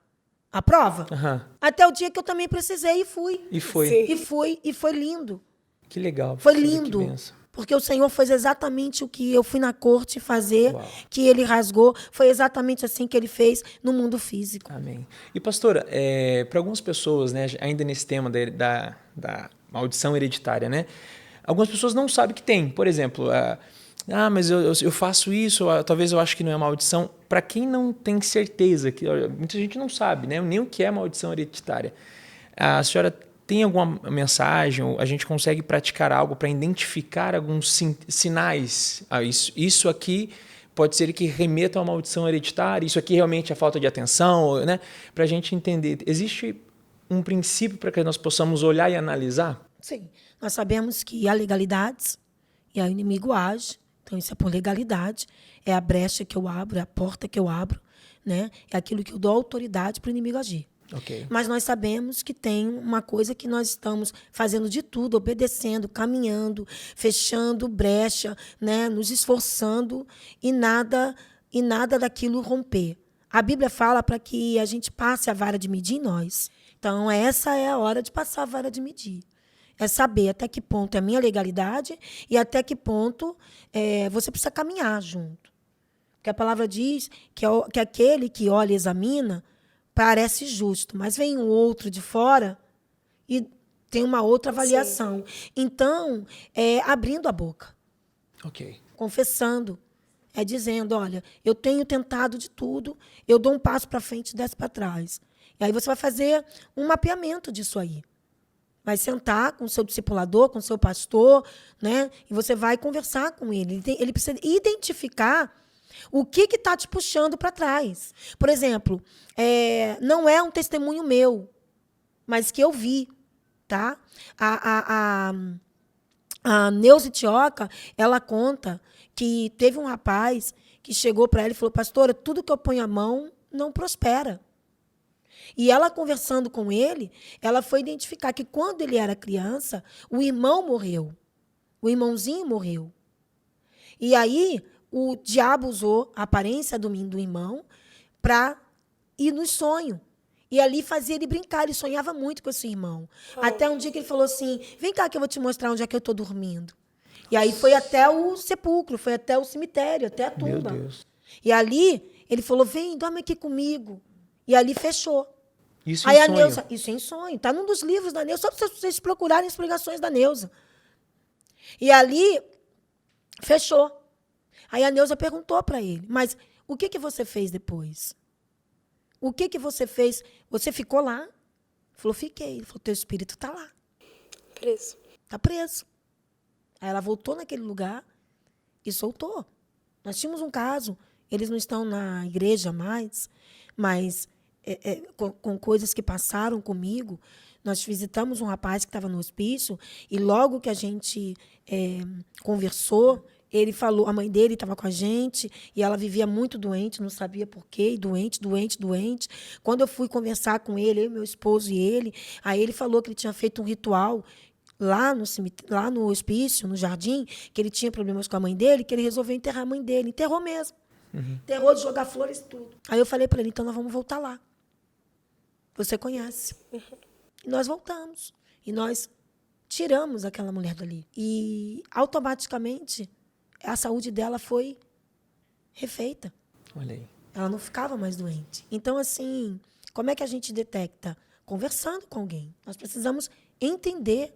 [SPEAKER 1] prova?
[SPEAKER 3] Aham.
[SPEAKER 1] Até o dia que eu também precisei e fui.
[SPEAKER 3] E foi.
[SPEAKER 4] Sim.
[SPEAKER 1] E foi lindo.
[SPEAKER 3] Que legal.
[SPEAKER 1] Foi
[SPEAKER 3] professora, que
[SPEAKER 1] lindo.
[SPEAKER 3] bênção.
[SPEAKER 1] Porque o Senhor fez exatamente o que eu fui na corte fazer,
[SPEAKER 3] Uau.
[SPEAKER 1] que ele rasgou. Foi exatamente assim que ele fez no mundo físico.
[SPEAKER 3] Amém. E pastora, para algumas pessoas, né, ainda nesse tema maldição hereditária, né? Algumas pessoas não sabem que tem. Por exemplo, mas eu faço isso, talvez eu acho que não é maldição. Para quem não tem certeza, muita gente não sabe, né? Nem o que é maldição hereditária. A senhora tem alguma mensagem, ou a gente consegue praticar algo para identificar alguns sinais? Isso aqui pode ser que remeta a uma maldição hereditária, isso aqui realmente é falta de atenção, né? Para a gente entender. Existe um princípio para que nós possamos olhar e analisar?
[SPEAKER 1] Sim. Nós sabemos que há legalidades e aí o inimigo age. Então, isso é por legalidade. É a brecha que eu abro, é a porta que eu abro, né? É aquilo que eu dou autoridade para o inimigo agir.
[SPEAKER 3] Okay.
[SPEAKER 1] Mas nós sabemos que tem uma coisa que nós estamos fazendo de tudo, obedecendo, caminhando, fechando brecha, né? Nos esforçando e nada daquilo romper. A Bíblia fala para que a gente passe a vara de medir em nós. Então, essa é a hora de passar a vara de medir. É saber até que ponto é a minha legalidade e até que ponto você precisa caminhar junto. Porque a palavra diz que aquele que olha e examina parece justo, mas vem um outro de fora e tem uma outra avaliação. Sim. Então, abrindo a boca.
[SPEAKER 3] Okay.
[SPEAKER 1] Confessando. Dizendo, olha, eu tenho tentado de tudo, eu dou um passo para frente e 10 para trás. E aí você vai fazer um mapeamento disso aí. Vai sentar com o seu discipulador, com o seu pastor, né? E você vai conversar com ele. Ele precisa identificar o que está te puxando para trás. Por exemplo, não é um testemunho meu, mas que eu vi. Tá? A Neuza Tioca, ela conta que teve um rapaz que chegou para ela e falou, pastora, tudo que eu ponho a mão não prospera. E ela, conversando com ele, ela foi identificar que quando ele era criança, o irmão morreu. O irmãozinho morreu. E aí, o diabo usou a aparência do irmão para ir no sonho. E ali fazia ele brincar. Ele sonhava muito com esse irmão. Até um dia que ele falou assim, vem cá que eu vou te mostrar onde é que eu estou dormindo. E aí foi até o sepulcro, foi até o cemitério, até a tumba.
[SPEAKER 3] Meu Deus.
[SPEAKER 1] E ali, ele falou, vem, dorme aqui comigo. E ali fechou.
[SPEAKER 3] Isso
[SPEAKER 1] aí
[SPEAKER 3] em
[SPEAKER 1] a
[SPEAKER 3] sonho?
[SPEAKER 1] Neuza, isso em sonho. Está num dos livros da Neuza, só para vocês procurarem as pregações da Neuza. E ali, fechou. Aí a Neuza perguntou para ele, mas o que você fez depois? O que você fez? Você ficou lá? Ele falou, fiquei. Ele falou, teu espírito está lá.
[SPEAKER 4] Preso.
[SPEAKER 1] Está preso. Aí ela voltou naquele lugar e soltou. Nós tínhamos um caso, eles não estão na igreja mais, mas com coisas que passaram comigo, nós visitamos um rapaz que estava no hospício e logo que a gente conversou, ele falou, a mãe dele estava com a gente e ela vivia muito doente, não sabia por quê, doente. Quando eu fui conversar com ele, eu, meu esposo e ele, aí ele falou que ele tinha feito um ritual lá no hospício, no jardim, que ele tinha problemas com a mãe dele, que ele resolveu enterrar a mãe dele. Enterrou mesmo. Uhum. Enterrou de jogar flores e tudo. Aí eu falei para ele, então nós vamos voltar lá. Você conhece. Uhum. E nós voltamos. E nós tiramos aquela mulher dali. E automaticamente a saúde dela foi refeita.
[SPEAKER 3] Olha aí.
[SPEAKER 1] Ela não ficava mais doente. Então, assim, como é que a gente detecta? Conversando com alguém. Nós precisamos entender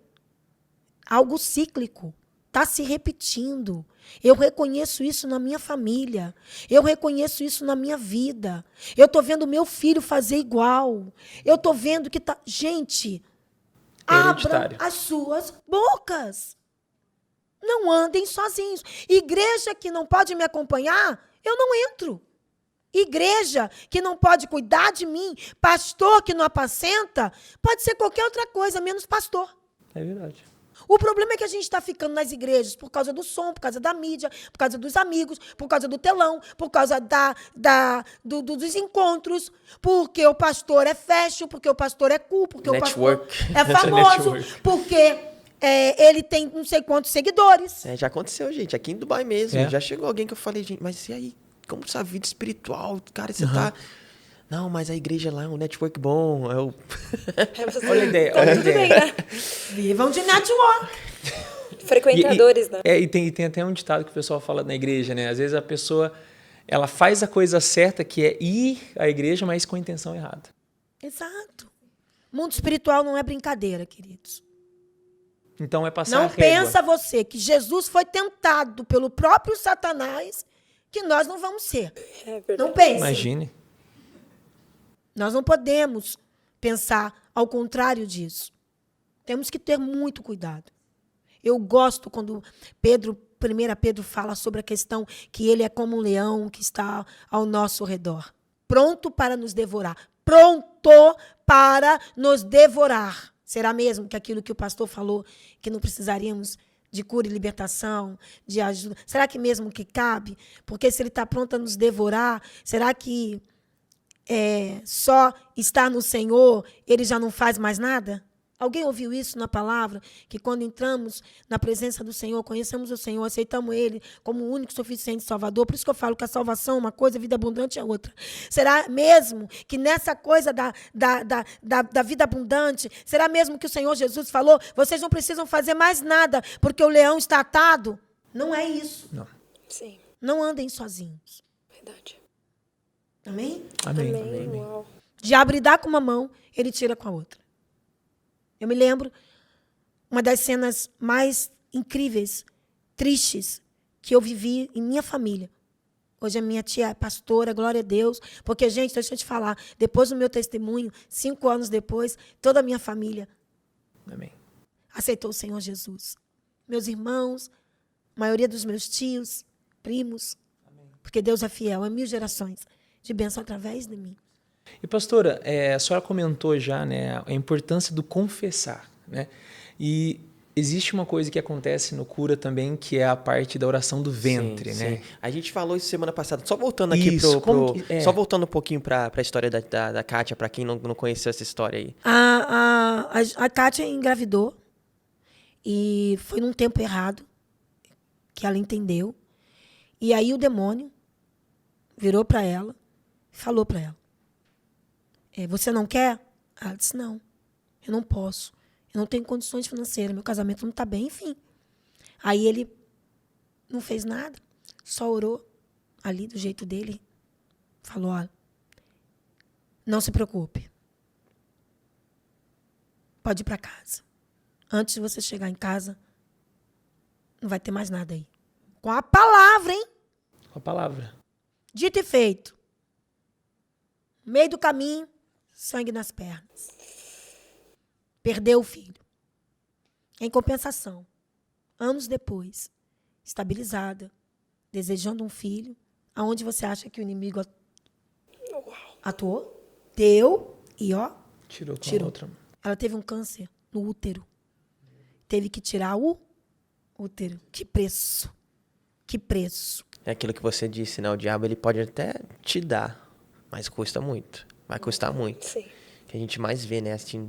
[SPEAKER 1] algo cíclico. Está se repetindo. Eu reconheço isso na minha família. Eu reconheço isso na minha vida. Eu estou vendo meu filho fazer igual. Eu estou vendo que está... Gente, abram as suas bocas. Não andem sozinhos. Igreja que não pode me acompanhar, eu não entro. Igreja que não pode cuidar de mim, pastor que não apacenta, pode ser qualquer outra coisa, menos pastor.
[SPEAKER 3] É verdade.
[SPEAKER 1] O problema é que a gente está ficando nas igrejas por causa do som, por causa da mídia, por causa dos amigos, por causa do telão, por causa dos encontros, porque o pastor é fashion, porque o pastor é cool, porque
[SPEAKER 2] Network.
[SPEAKER 1] O pastor é famoso, porque ele tem não sei quantos seguidores.
[SPEAKER 2] Já aconteceu, gente. Aqui em Dubai mesmo. Já chegou alguém que eu falei, gente, mas e aí? Como essa vida espiritual? Cara, você tá... Não, mas a igreja lá é um network bom.
[SPEAKER 3] Olha a ideia.
[SPEAKER 4] Tudo bem, né?
[SPEAKER 1] Vivam de network.
[SPEAKER 4] Frequentadores, né?
[SPEAKER 3] E tem até um ditado que o pessoal fala na igreja, né? Às vezes a pessoa ela faz a coisa certa, que é ir à igreja, mas com a intenção errada.
[SPEAKER 1] Exato. Mundo espiritual não é brincadeira, queridos.
[SPEAKER 3] Então é passar a
[SPEAKER 1] Não
[SPEAKER 3] régua.
[SPEAKER 1] pensa você que Jesus foi tentado pelo próprio Satanás, que nós não vamos ser.
[SPEAKER 4] É verdade.
[SPEAKER 1] Não pense.
[SPEAKER 3] Imagine.
[SPEAKER 1] Nós não podemos pensar ao contrário disso. Temos que ter muito cuidado. Eu gosto quando 1 Pedro fala sobre a questão que ele é como um leão que está ao nosso redor, pronto para nos devorar. Pronto para nos devorar. Será mesmo que aquilo que o pastor falou, que não precisaríamos de cura e libertação, de ajuda, será que mesmo que cabe? Porque se ele está pronto a nos devorar, será que só estar no Senhor, ele já não faz mais nada? Alguém ouviu isso na palavra? Que quando entramos na presença do Senhor, conhecemos o Senhor, aceitamos Ele como o único suficiente Salvador. Por isso que eu falo que a salvação é uma coisa, a vida abundante é outra. Será mesmo que nessa coisa da vida abundante, será mesmo que o Senhor Jesus falou, vocês não precisam fazer mais nada, porque o leão está atado? Não é isso.
[SPEAKER 3] Não.
[SPEAKER 4] Sim,
[SPEAKER 1] Não andem sozinhos.
[SPEAKER 4] verdade.
[SPEAKER 1] Amém?
[SPEAKER 3] Amém.
[SPEAKER 4] Amém. Uau.
[SPEAKER 1] O diabo lhe dá com uma mão, ele tira com a outra. Eu me lembro uma das cenas mais incríveis, tristes, que eu vivi em minha família. Hoje a minha tia é pastora, glória a Deus. Porque, gente, deixa eu te falar, depois do meu testemunho, 5 anos depois, toda a minha família
[SPEAKER 3] Amém.
[SPEAKER 1] aceitou o Senhor Jesus. Meus irmãos, a maioria dos meus tios, primos. Porque Deus é fiel, é 1000 gerações de bênção através de mim.
[SPEAKER 3] E pastora, a senhora comentou já, né, a importância do confessar, né? E existe uma coisa que acontece no cura também, que é a parte da oração do ventre,
[SPEAKER 2] Sim,
[SPEAKER 3] né?
[SPEAKER 2] sim. A gente falou isso semana passada. Só voltando aqui
[SPEAKER 3] Isso,
[SPEAKER 2] só voltando um pouquinho para a história da Kátia, para quem não conheceu essa história aí.
[SPEAKER 1] A Kátia engravidou e foi num tempo errado que ela entendeu. E aí o demônio virou para ela e falou para ela: você não quer? Ela disse: não, eu não posso. Eu não tenho condições financeiras, meu casamento não está bem, enfim. Aí ele não fez nada, só orou ali do jeito dele. Falou: olha, não se preocupe. Pode ir para casa. Antes de você chegar em casa, não vai ter mais nada aí. Com a palavra, hein?
[SPEAKER 3] Com a palavra.
[SPEAKER 1] Dito e feito. No meio do caminho, sangue nas pernas. Perdeu o filho. Em compensação, anos depois, estabilizada, desejando um filho, aonde você acha que o inimigo atuou? Deu e,
[SPEAKER 3] Tirou com
[SPEAKER 1] tirou.
[SPEAKER 3] a outra.
[SPEAKER 1] Ela teve um câncer no útero. Teve que tirar o útero. Que preço. Que preço.
[SPEAKER 2] É aquilo que você disse, né? O diabo ele pode até te dar, mas custa muito. Vai custar muito.
[SPEAKER 4] Sim.
[SPEAKER 2] Que a gente mais vê, né? Assim,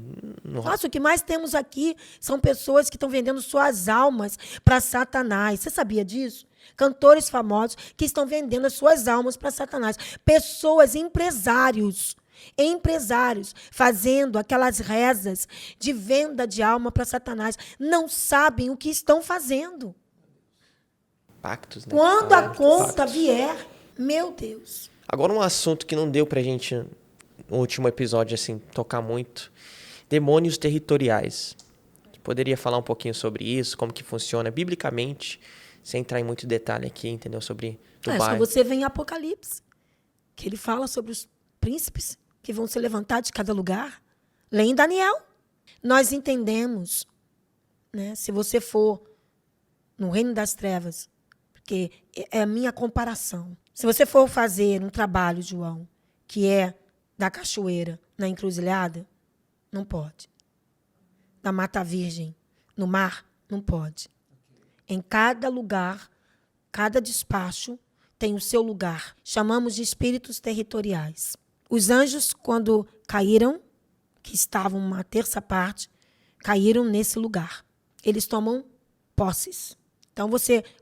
[SPEAKER 2] no...
[SPEAKER 1] Nossa, o que mais temos aqui são pessoas que estão vendendo suas almas para Satanás. Você sabia disso? Cantores famosos que estão vendendo as suas almas para Satanás. Pessoas, empresários fazendo aquelas rezas de venda de alma para Satanás. Não sabem o que estão fazendo.
[SPEAKER 2] Pactos, né?
[SPEAKER 1] Quando a conta
[SPEAKER 3] pactos.
[SPEAKER 1] vier, meu Deus.
[SPEAKER 2] Agora um assunto que não deu pra gente, no último episódio, assim, tocar muito. Demônios territoriais. Você poderia falar um pouquinho sobre isso, como que funciona biblicamente, sem entrar em muito detalhe aqui, entendeu? Sobre
[SPEAKER 1] Só
[SPEAKER 2] Dubai.
[SPEAKER 1] você vê em Apocalipse, que ele fala sobre os príncipes que vão se levantar de cada lugar. Lê em Daniel. Nós entendemos, né, se você for no reino das trevas, porque é a minha comparação. Se você for fazer um trabalho, João, que é da cachoeira na encruzilhada, não pode. Da Mata Virgem no mar, não pode. Em cada lugar, cada despacho tem o seu lugar. Chamamos de espíritos territoriais. Os anjos, quando caíram, que estavam uma terça parte, caíram nesse lugar. Eles tomam posses. Então,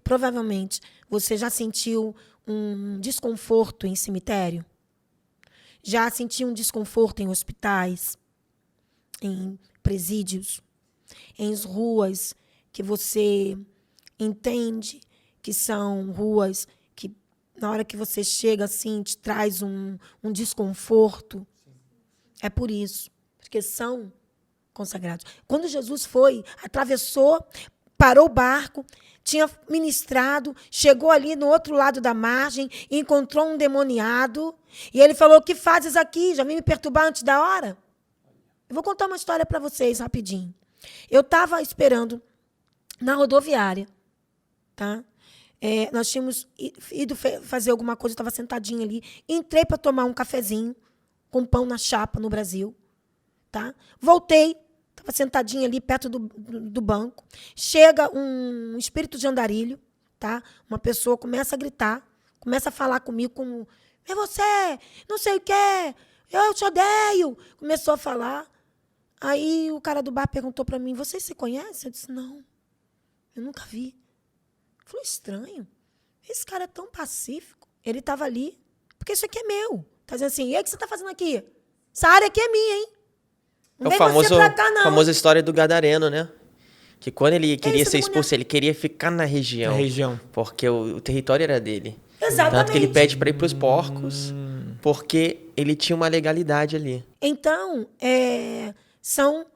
[SPEAKER 1] provavelmente, você já sentiu um desconforto em cemitério? Já sentiu um desconforto em hospitais? Em presídios? Em ruas que você entende que são ruas que, na hora que você chega assim, te traz um desconforto? É por isso. Porque são consagrados. Quando Jesus foi, atravessou, parou o barco, tinha ministrado, chegou ali no outro lado da margem, encontrou um endemoniado, e ele falou: o que fazes aqui? Já vim me perturbar antes da hora? Eu vou contar uma história para vocês rapidinho. Eu estava esperando na rodoviária, tá? Nós tínhamos ido fazer alguma coisa, eu estava sentadinha ali, entrei para tomar um cafezinho com pão na chapa no Brasil, tá? Voltei, estava sentadinha ali perto do banco, chega um espírito de andarilho, tá? Uma pessoa começa a gritar, começa a falar comigo como: é você, não sei o quê, eu te odeio. Começou a falar. Aí o cara do bar perguntou para mim: você se conhece? Eu disse: não, eu nunca vi. Falou: estranho, esse cara é tão pacífico. Ele estava ali, porque isso aqui é meu. Tá dizendo assim: e aí, o que você está fazendo aqui? Essa área aqui é minha, hein?
[SPEAKER 2] É o famosa história do gadareno, né? Que quando ele queria ser expulso, ele queria ficar na região. Porque o território era dele.
[SPEAKER 1] Exatamente.
[SPEAKER 2] Tanto que ele pede para ir para os porcos, porque ele tinha uma legalidade ali.
[SPEAKER 1] Então, são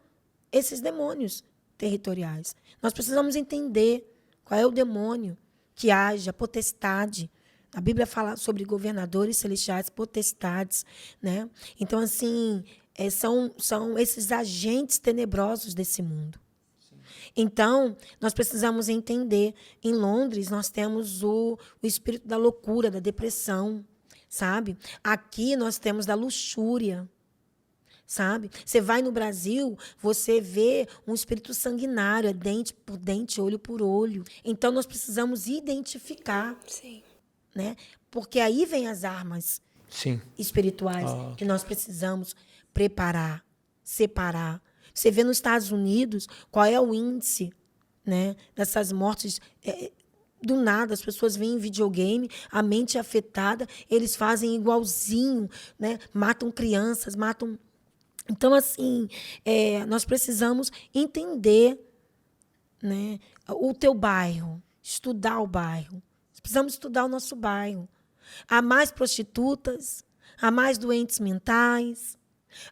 [SPEAKER 1] esses demônios territoriais. Nós precisamos entender qual é o demônio que age, a potestade. A Bíblia fala sobre governadores celestiais, potestades, né? Então, assim, são esses agentes tenebrosos desse mundo. Então, nós precisamos entender. Em Londres, nós temos o espírito da loucura, da depressão, sabe? Aqui nós temos da luxúria, sabe? Você vai no Brasil, você vê um espírito sanguinário, é dente por dente, olho por olho. Então, nós precisamos identificar,
[SPEAKER 4] Sim.
[SPEAKER 1] né? Porque aí vem as armas espirituais que nós precisamos preparar, separar. Você vê nos Estados Unidos qual é o índice, né, dessas mortes. Do nada, as pessoas veem em videogame, a mente é afetada, eles fazem igualzinho, né, matam crianças, matam... Então, assim, nós precisamos entender, né, o teu bairro, estudar o bairro. Precisamos estudar o nosso bairro. Há mais prostitutas, há mais doentes mentais,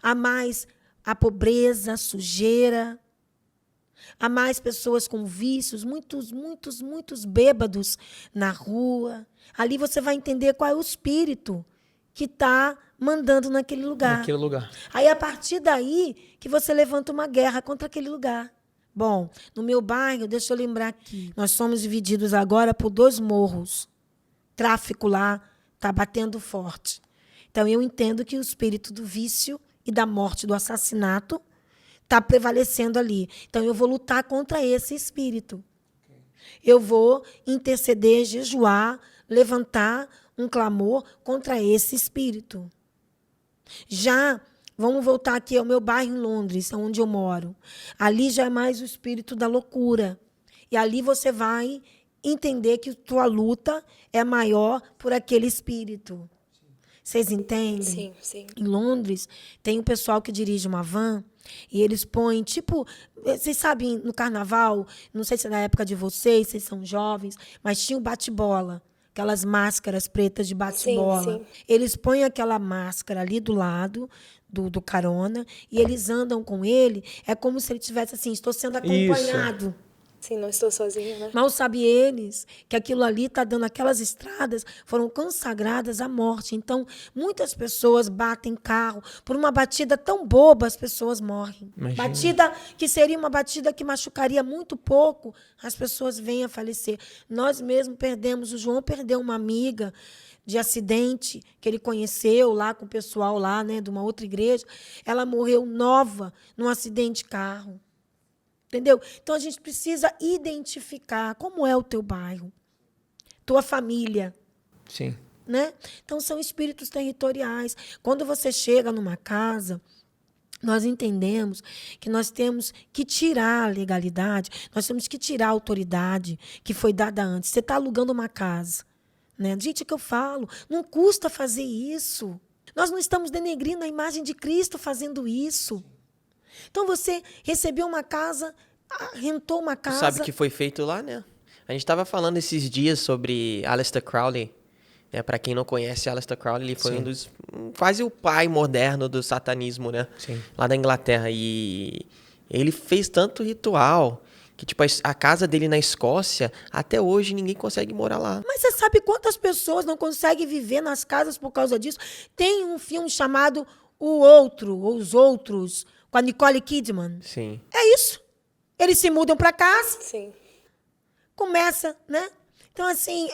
[SPEAKER 1] há mais a pobreza, a sujeira, há mais pessoas com vícios, muitos bêbados na rua. Ali você vai entender qual é o espírito que está mandando naquele lugar. Aí, a partir daí, que você levanta uma guerra contra aquele lugar. Bom, no meu bairro, deixa eu lembrar aqui, nós somos divididos agora por 2 morros. Tráfico lá está batendo forte. Então, eu entendo que o espírito do vício e da morte, do assassinato, está prevalecendo ali. Então, eu vou lutar contra esse espírito. Eu vou interceder, jejuar, levantar um clamor contra esse espírito. Já, vamos voltar aqui ao meu bairro em Londres, onde eu moro. Ali já é mais o espírito da loucura. E ali você vai entender que tua luta é maior por aquele espírito. Vocês entendem?
[SPEAKER 4] Sim, sim.
[SPEAKER 1] Em Londres, tem um pessoal que dirige uma van e eles põem, tipo... Vocês sabem, no carnaval, não sei se é da época de vocês são jovens, mas tinha o bate-bola. Aquelas máscaras pretas de bate-bola.
[SPEAKER 4] Sim.
[SPEAKER 1] Eles põem aquela máscara ali do lado do carona e eles andam com ele. É como se ele tivesse assim: estou sendo acompanhado.
[SPEAKER 3] Isso.
[SPEAKER 4] Sim, não estou sozinho, né?
[SPEAKER 1] Mal sabe eles que aquilo ali está dando, aquelas estradas foram consagradas à morte. Então, muitas pessoas batem carro. Por uma batida tão boba, as pessoas morrem.
[SPEAKER 3] Imagina.
[SPEAKER 1] Batida que seria uma batida que machucaria muito pouco, as pessoas vêm a falecer. Nós mesmos perdemos, o João perdeu uma amiga de acidente que ele conheceu lá com o pessoal lá, né, de uma outra igreja. Ela morreu nova num acidente de carro. Entendeu? Então, a gente precisa identificar como é o teu bairro, tua família.
[SPEAKER 3] Sim.
[SPEAKER 1] Né? Então, são espíritos territoriais. Quando você chega numa casa, nós entendemos que nós temos que tirar a legalidade, nós temos que tirar a autoridade que foi dada antes. Você está alugando uma casa. Né? Gente, é que eu falo, não custa fazer isso. Nós não estamos denegrindo a imagem de Cristo fazendo isso. Então, você recebeu uma casa, rentou uma casa...
[SPEAKER 2] Sabe o que foi feito lá, né? A gente estava falando esses dias sobre Aleister Crowley. Né? Para quem não conhece, Aleister Crowley, ele foi quase o pai moderno do satanismo, né?
[SPEAKER 3] Sim.
[SPEAKER 2] Lá da Inglaterra. E Ele fez tanto ritual que, tipo, a casa dele na Escócia, até hoje ninguém consegue morar lá.
[SPEAKER 1] Mas você sabe quantas pessoas não conseguem viver nas casas por causa disso? Tem um filme chamado O Outro, ou Os Outros, com a Nicole Kidman.
[SPEAKER 2] Sim.
[SPEAKER 1] É isso. Eles se mudam para casa,
[SPEAKER 4] Sim.
[SPEAKER 1] começa, né? Então, assim,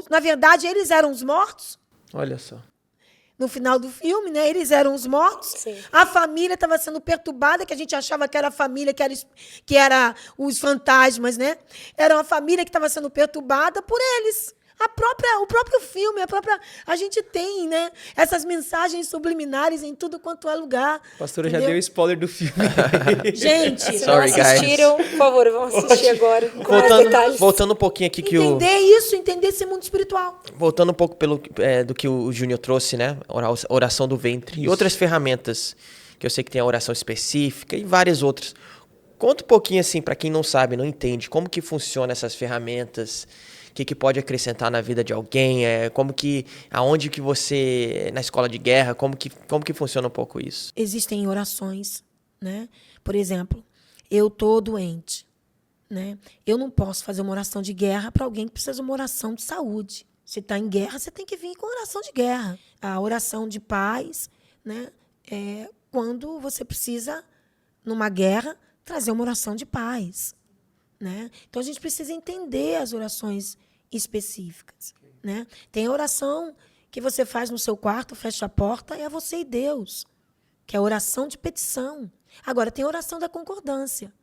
[SPEAKER 1] na verdade, eles eram os mortos.
[SPEAKER 3] Olha só.
[SPEAKER 1] No final do filme, né? Eles eram os mortos.
[SPEAKER 4] Sim.
[SPEAKER 1] A família estava sendo perturbada, que a gente achava que era a família, que era os fantasmas, né? Era uma família que estava sendo perturbada por eles. O próprio filme, a gente tem, né? Essas mensagens subliminares em tudo quanto é lugar.
[SPEAKER 3] A pastora
[SPEAKER 1] entendeu?
[SPEAKER 3] já deu spoiler do filme.
[SPEAKER 1] Gente,
[SPEAKER 4] Se
[SPEAKER 2] Sorry,
[SPEAKER 4] não
[SPEAKER 2] guys.
[SPEAKER 4] assistiram, por favor, vão assistir agora. Com mais detalhes.
[SPEAKER 2] Voltando um pouquinho aqui que
[SPEAKER 1] entender esse mundo espiritual.
[SPEAKER 2] Voltando um pouco do que o Júnior trouxe, né? Oração do ventre. E outras ferramentas, que eu sei que tem a oração específica e várias outras. Conta um pouquinho, assim, para quem não sabe, não entende, como que funciona essas ferramentas, o que pode acrescentar na vida de alguém, aonde que você, na escola de guerra, como que funciona um pouco isso?
[SPEAKER 1] Existem orações, né? Por exemplo, eu estou doente, né? Eu não posso fazer uma oração de guerra para alguém que precisa de uma oração de saúde. Se está em guerra, você tem que vir com oração de guerra. A oração de paz, né? É quando você precisa, numa guerra, trazer uma oração de paz, né? Então, a gente precisa entender as orações específicas, né? Tem a oração que você faz no seu quarto, fecha a porta, é você e Deus, que é a oração de petição. Agora, tem a oração da concordância,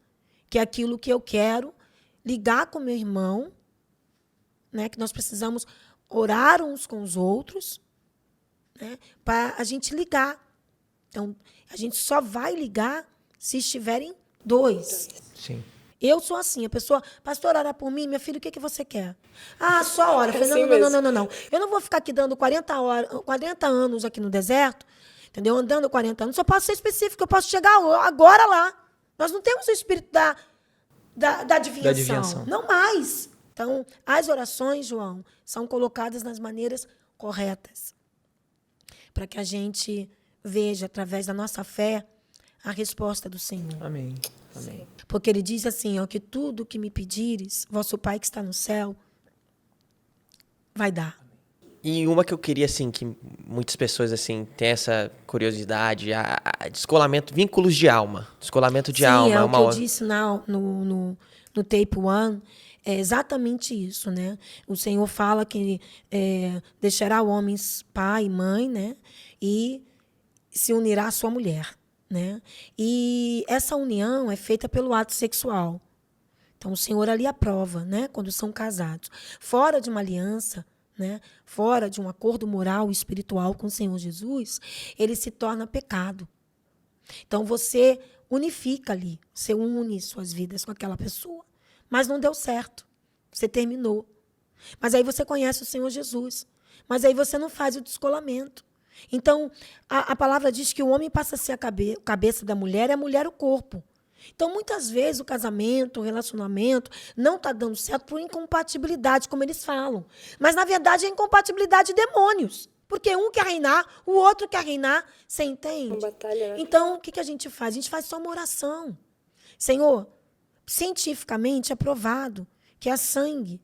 [SPEAKER 1] que é aquilo que eu quero ligar com meu irmão, né? Que nós precisamos orar uns com os outros, né? Para a gente ligar. Então, a gente só vai ligar se estiverem dois.
[SPEAKER 3] Sim.
[SPEAKER 1] Eu sou assim, a pessoa, pastor, ora por mim, minha filha, o que você quer? Ah, só ora. Eu falei,
[SPEAKER 4] assim
[SPEAKER 1] não. Eu não vou ficar aqui dando 40 anos aqui no deserto, entendeu? Andando 40 anos, só posso ser específico, eu posso chegar agora lá. Nós não temos o espírito da adivinhação. Não mais. Então, as orações, João, são colocadas nas maneiras corretas, para que a gente veja, através da nossa fé, a resposta do Senhor.
[SPEAKER 3] Amém. Amém.
[SPEAKER 1] Porque ele diz assim, ó, que tudo que me pedires, vosso Pai que está no céu, vai dar.
[SPEAKER 2] E uma que eu queria, assim, que muitas pessoas, assim, têm essa curiosidade, a descolamento, vínculos de alma. Descolamento de alma.
[SPEAKER 1] Sim, é o que eu disse no Tape One, é exatamente isso, né? O Senhor fala que deixará o homem pai e mãe, né? E se unirá à sua mulher. Né? E essa união é feita pelo ato sexual. Então, o Senhor ali aprova, né? Quando são casados. Fora de uma aliança, né? Fora de um acordo moral e espiritual com o Senhor Jesus, ele se torna pecado. Então, você unifica ali, você une suas vidas com aquela pessoa. Mas não deu certo, você terminou. Mas aí você conhece o Senhor Jesus. Mas aí você não faz o descolamento. Então, a palavra diz que o homem passa a ser a cabeça da mulher e a mulher o corpo. Então, muitas vezes, o casamento, o relacionamento não está dando certo por incompatibilidade, como eles falam. Mas, na verdade, é incompatibilidade de demônios. Porque um quer reinar, o outro quer reinar. Você entende?
[SPEAKER 4] Uma batalha, né?
[SPEAKER 1] Então, o que a gente faz? A gente faz só uma oração. Senhor, cientificamente é provado que há sangue,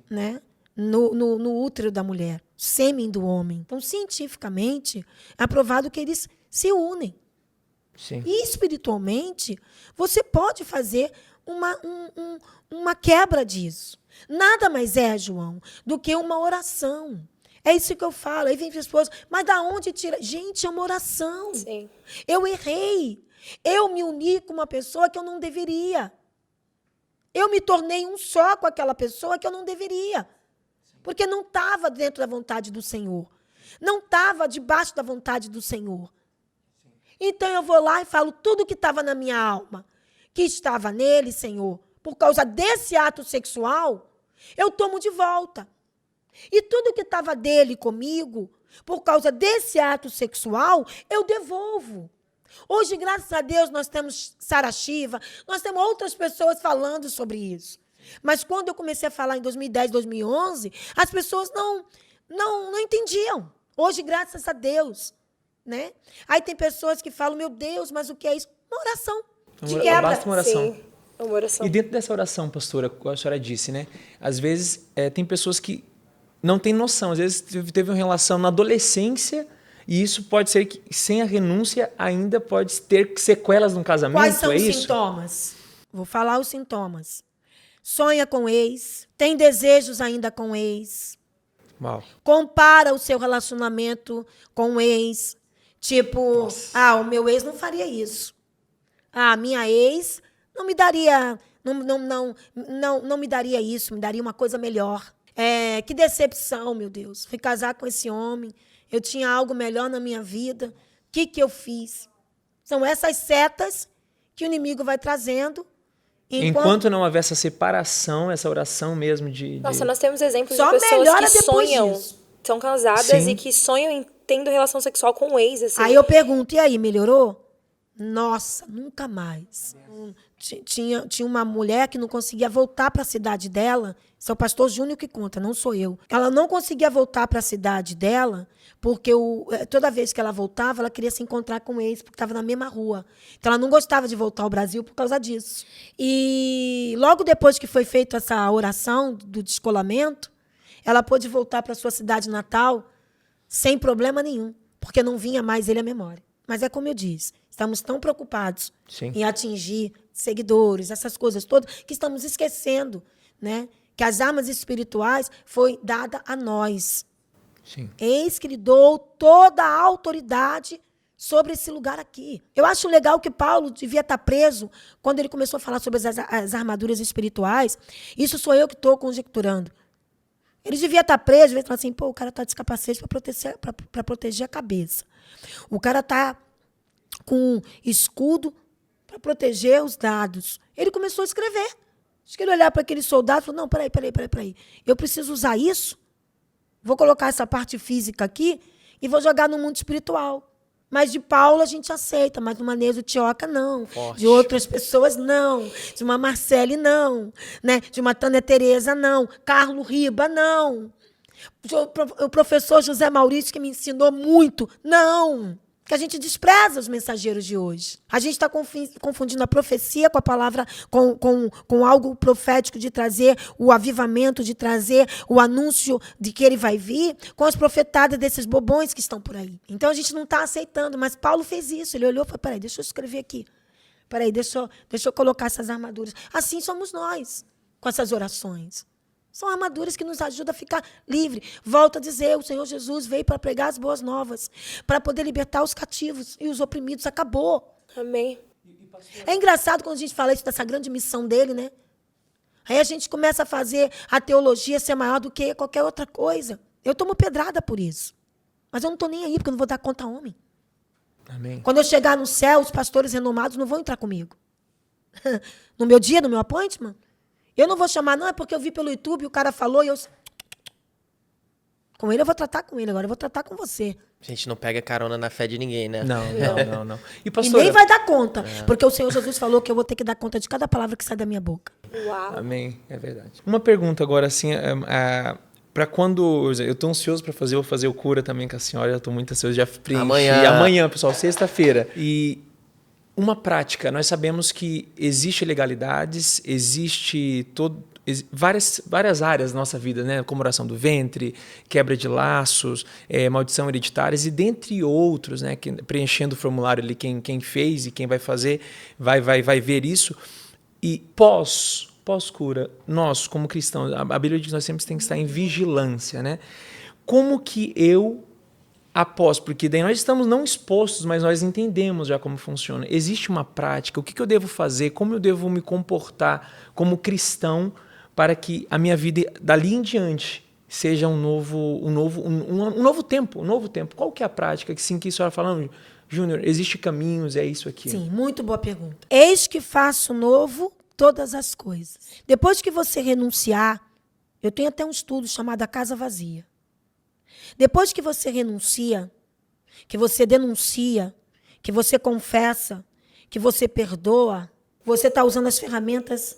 [SPEAKER 1] né? No útero da mulher, sêmen do homem. Então, cientificamente, é provado que eles se unem.
[SPEAKER 3] Sim.
[SPEAKER 1] E espiritualmente, você pode fazer uma quebra disso. Nada mais é, João, do que uma oração. É isso que eu falo. Aí vem as pessoas, mas da onde tira? Gente, é uma oração.
[SPEAKER 4] Sim.
[SPEAKER 1] Eu errei. Eu me uni com uma pessoa que eu não deveria. Eu me tornei um só com aquela pessoa que eu não deveria. Porque não estava dentro da vontade do Senhor. Não estava debaixo da vontade do Senhor. Então eu vou lá e falo tudo que estava na minha alma, que estava nele, Senhor, por causa desse ato sexual, eu tomo de volta. E tudo que estava dele comigo, por causa desse ato sexual, eu devolvo. Hoje, graças a Deus, nós temos Sara Shiva, nós temos outras pessoas falando sobre isso. Mas quando eu comecei a falar em 2010, 2011, as pessoas não entendiam. Hoje, graças a Deus, né? Aí tem pessoas que falam, meu Deus, mas o que é isso? Uma oração de
[SPEAKER 3] Uma-
[SPEAKER 1] quebra.
[SPEAKER 3] basta uma oração.
[SPEAKER 4] Sim, uma oração.
[SPEAKER 3] E dentro dessa oração, pastora, como a senhora disse, né? Às vezes tem pessoas que não têm noção. Às vezes teve uma relação na adolescência e isso pode ser que, sem a renúncia, ainda pode ter sequelas no casamento.
[SPEAKER 1] Quais são
[SPEAKER 3] é
[SPEAKER 1] os
[SPEAKER 3] isso?
[SPEAKER 1] sintomas? Vou falar os sintomas. Sonha com o ex, tem desejos ainda com o ex,
[SPEAKER 3] Uau.
[SPEAKER 1] compara o seu relacionamento com o ex. Tipo, o meu ex não faria isso. A minha ex não me daria, não me daria isso, me daria uma coisa melhor. Que decepção, meu Deus. Fui casar com esse homem, eu tinha algo melhor na minha vida. O que eu fiz? São essas setas que o inimigo vai trazendo.
[SPEAKER 3] Enquanto não houver essa separação, essa oração mesmo de...
[SPEAKER 4] Nossa, nós temos exemplos
[SPEAKER 1] Só
[SPEAKER 4] de pessoas
[SPEAKER 1] melhora
[SPEAKER 4] que
[SPEAKER 1] depois
[SPEAKER 4] sonham,
[SPEAKER 1] disso.
[SPEAKER 4] são casadas
[SPEAKER 3] Sim.
[SPEAKER 4] e que sonham em tendo relação sexual com o ex, assim.
[SPEAKER 1] Aí eu pergunto, e aí, melhorou? Nossa, nunca mais. Tinha uma mulher que não conseguia voltar para a cidade dela. Isso é o pastor Júnior que conta, não sou eu. Ela não conseguia voltar para a cidade dela porque toda vez que ela voltava, ela queria se encontrar com o ex, porque estava na mesma rua. Então, ela não gostava de voltar ao Brasil por causa disso. E logo depois que foi feita essa oração do descolamento, ela pôde voltar para sua cidade natal sem problema nenhum, porque não vinha mais ele à memória. Mas é como eu disse, estamos tão preocupados
[SPEAKER 3] Sim.
[SPEAKER 1] em atingir seguidores, essas coisas todas, que estamos esquecendo, né, que as armas espirituais foi dada a nós.
[SPEAKER 3] Sim.
[SPEAKER 1] Eis que lhe dou toda a autoridade sobre esse lugar aqui. Eu acho legal que Paulo devia estar preso quando ele começou a falar sobre as armaduras espirituais. Isso sou eu que estou conjecturando. Ele devia estar preso, e falar assim, o cara está de capacete para proteger a cabeça. O cara está com escudo para proteger os dados. Ele começou a escrever. Acho que ele olhar para aquele soldado e falou, não, peraí. Eu preciso usar isso, vou colocar essa parte física aqui e vou jogar no mundo espiritual. Mas de Paulo a gente aceita, mas do Maneso Tioca, não.
[SPEAKER 2] Forte.
[SPEAKER 1] De outras pessoas, não. De uma Marcele, não. Né? De uma Tânia Tereza, não. Carlos Riba, não. O professor José Maurício, que me ensinou muito, não. Que a gente despreza os mensageiros de hoje. A gente está confundindo a profecia com a palavra, com algo profético de trazer o avivamento, de trazer o anúncio de que ele vai vir, com as profetadas desses bobões que estão por aí. Então a gente não está aceitando, mas Paulo fez isso. Ele olhou e falou, peraí, deixa eu escrever aqui. Peraí, deixa eu colocar essas armaduras. Assim somos nós, com essas orações. São armaduras que nos ajudam a ficar livre. Volto a dizer, o Senhor Jesus veio para pregar as boas novas, para poder libertar os cativos e os oprimidos. Acabou.
[SPEAKER 4] Amém.
[SPEAKER 1] É engraçado quando a gente fala isso dessa grande missão dele, né? Aí a gente começa a fazer a teologia ser maior do que qualquer outra coisa. Eu tomo pedrada por isso. Mas eu não estou nem aí, porque eu não vou dar conta a homem.
[SPEAKER 3] Amém.
[SPEAKER 1] Quando eu chegar no céu, os pastores renomados não vão entrar comigo. No meu dia, no meu appointment, eu não vou chamar, não, é porque eu vi pelo YouTube, o cara falou e eu... Com ele eu vou tratar com ele, agora eu vou tratar com você.
[SPEAKER 2] A gente não pega carona na fé de ninguém, né?
[SPEAKER 3] Não. E,
[SPEAKER 1] E
[SPEAKER 3] pastora,
[SPEAKER 1] nem vai dar conta, porque o Senhor Jesus falou que eu vou ter que dar conta de cada palavra que sai da minha boca.
[SPEAKER 4] Uau.
[SPEAKER 3] Amém, é verdade. Uma pergunta agora, assim, para quando... Eu estou ansioso para fazer, vou fazer o cura também com a senhora, eu estou muito ansioso, já preenchi. Amanhã, pessoal, sexta-feira. E uma prática, nós sabemos que existe legalidades, existe várias áreas da nossa vida, né? Como oração do ventre, quebra de laços, maldição hereditárias e dentre outros, né? Preenchendo o formulário ali, quem fez e quem vai fazer vai ver isso. E pós-cura, nós, como cristãos, a Bíblia diz que nós sempre temos que estar em vigilância, né? Como que porque daí nós estamos não expostos, mas nós entendemos já como funciona. Existe uma prática, o que eu devo fazer, como eu devo me comportar como cristão para que a minha vida dali em diante seja um novo tempo. Qual que é a prática? Que a senhora falando, Júnior, existe caminhos, é isso aqui.
[SPEAKER 1] Sim, muito boa pergunta. Eis que faço novo todas as coisas. Depois que você renunciar, eu tenho até um estudo chamado A Casa Vazia. Depois que você renuncia, que você denuncia, que você confessa, que você perdoa, você está usando as ferramentas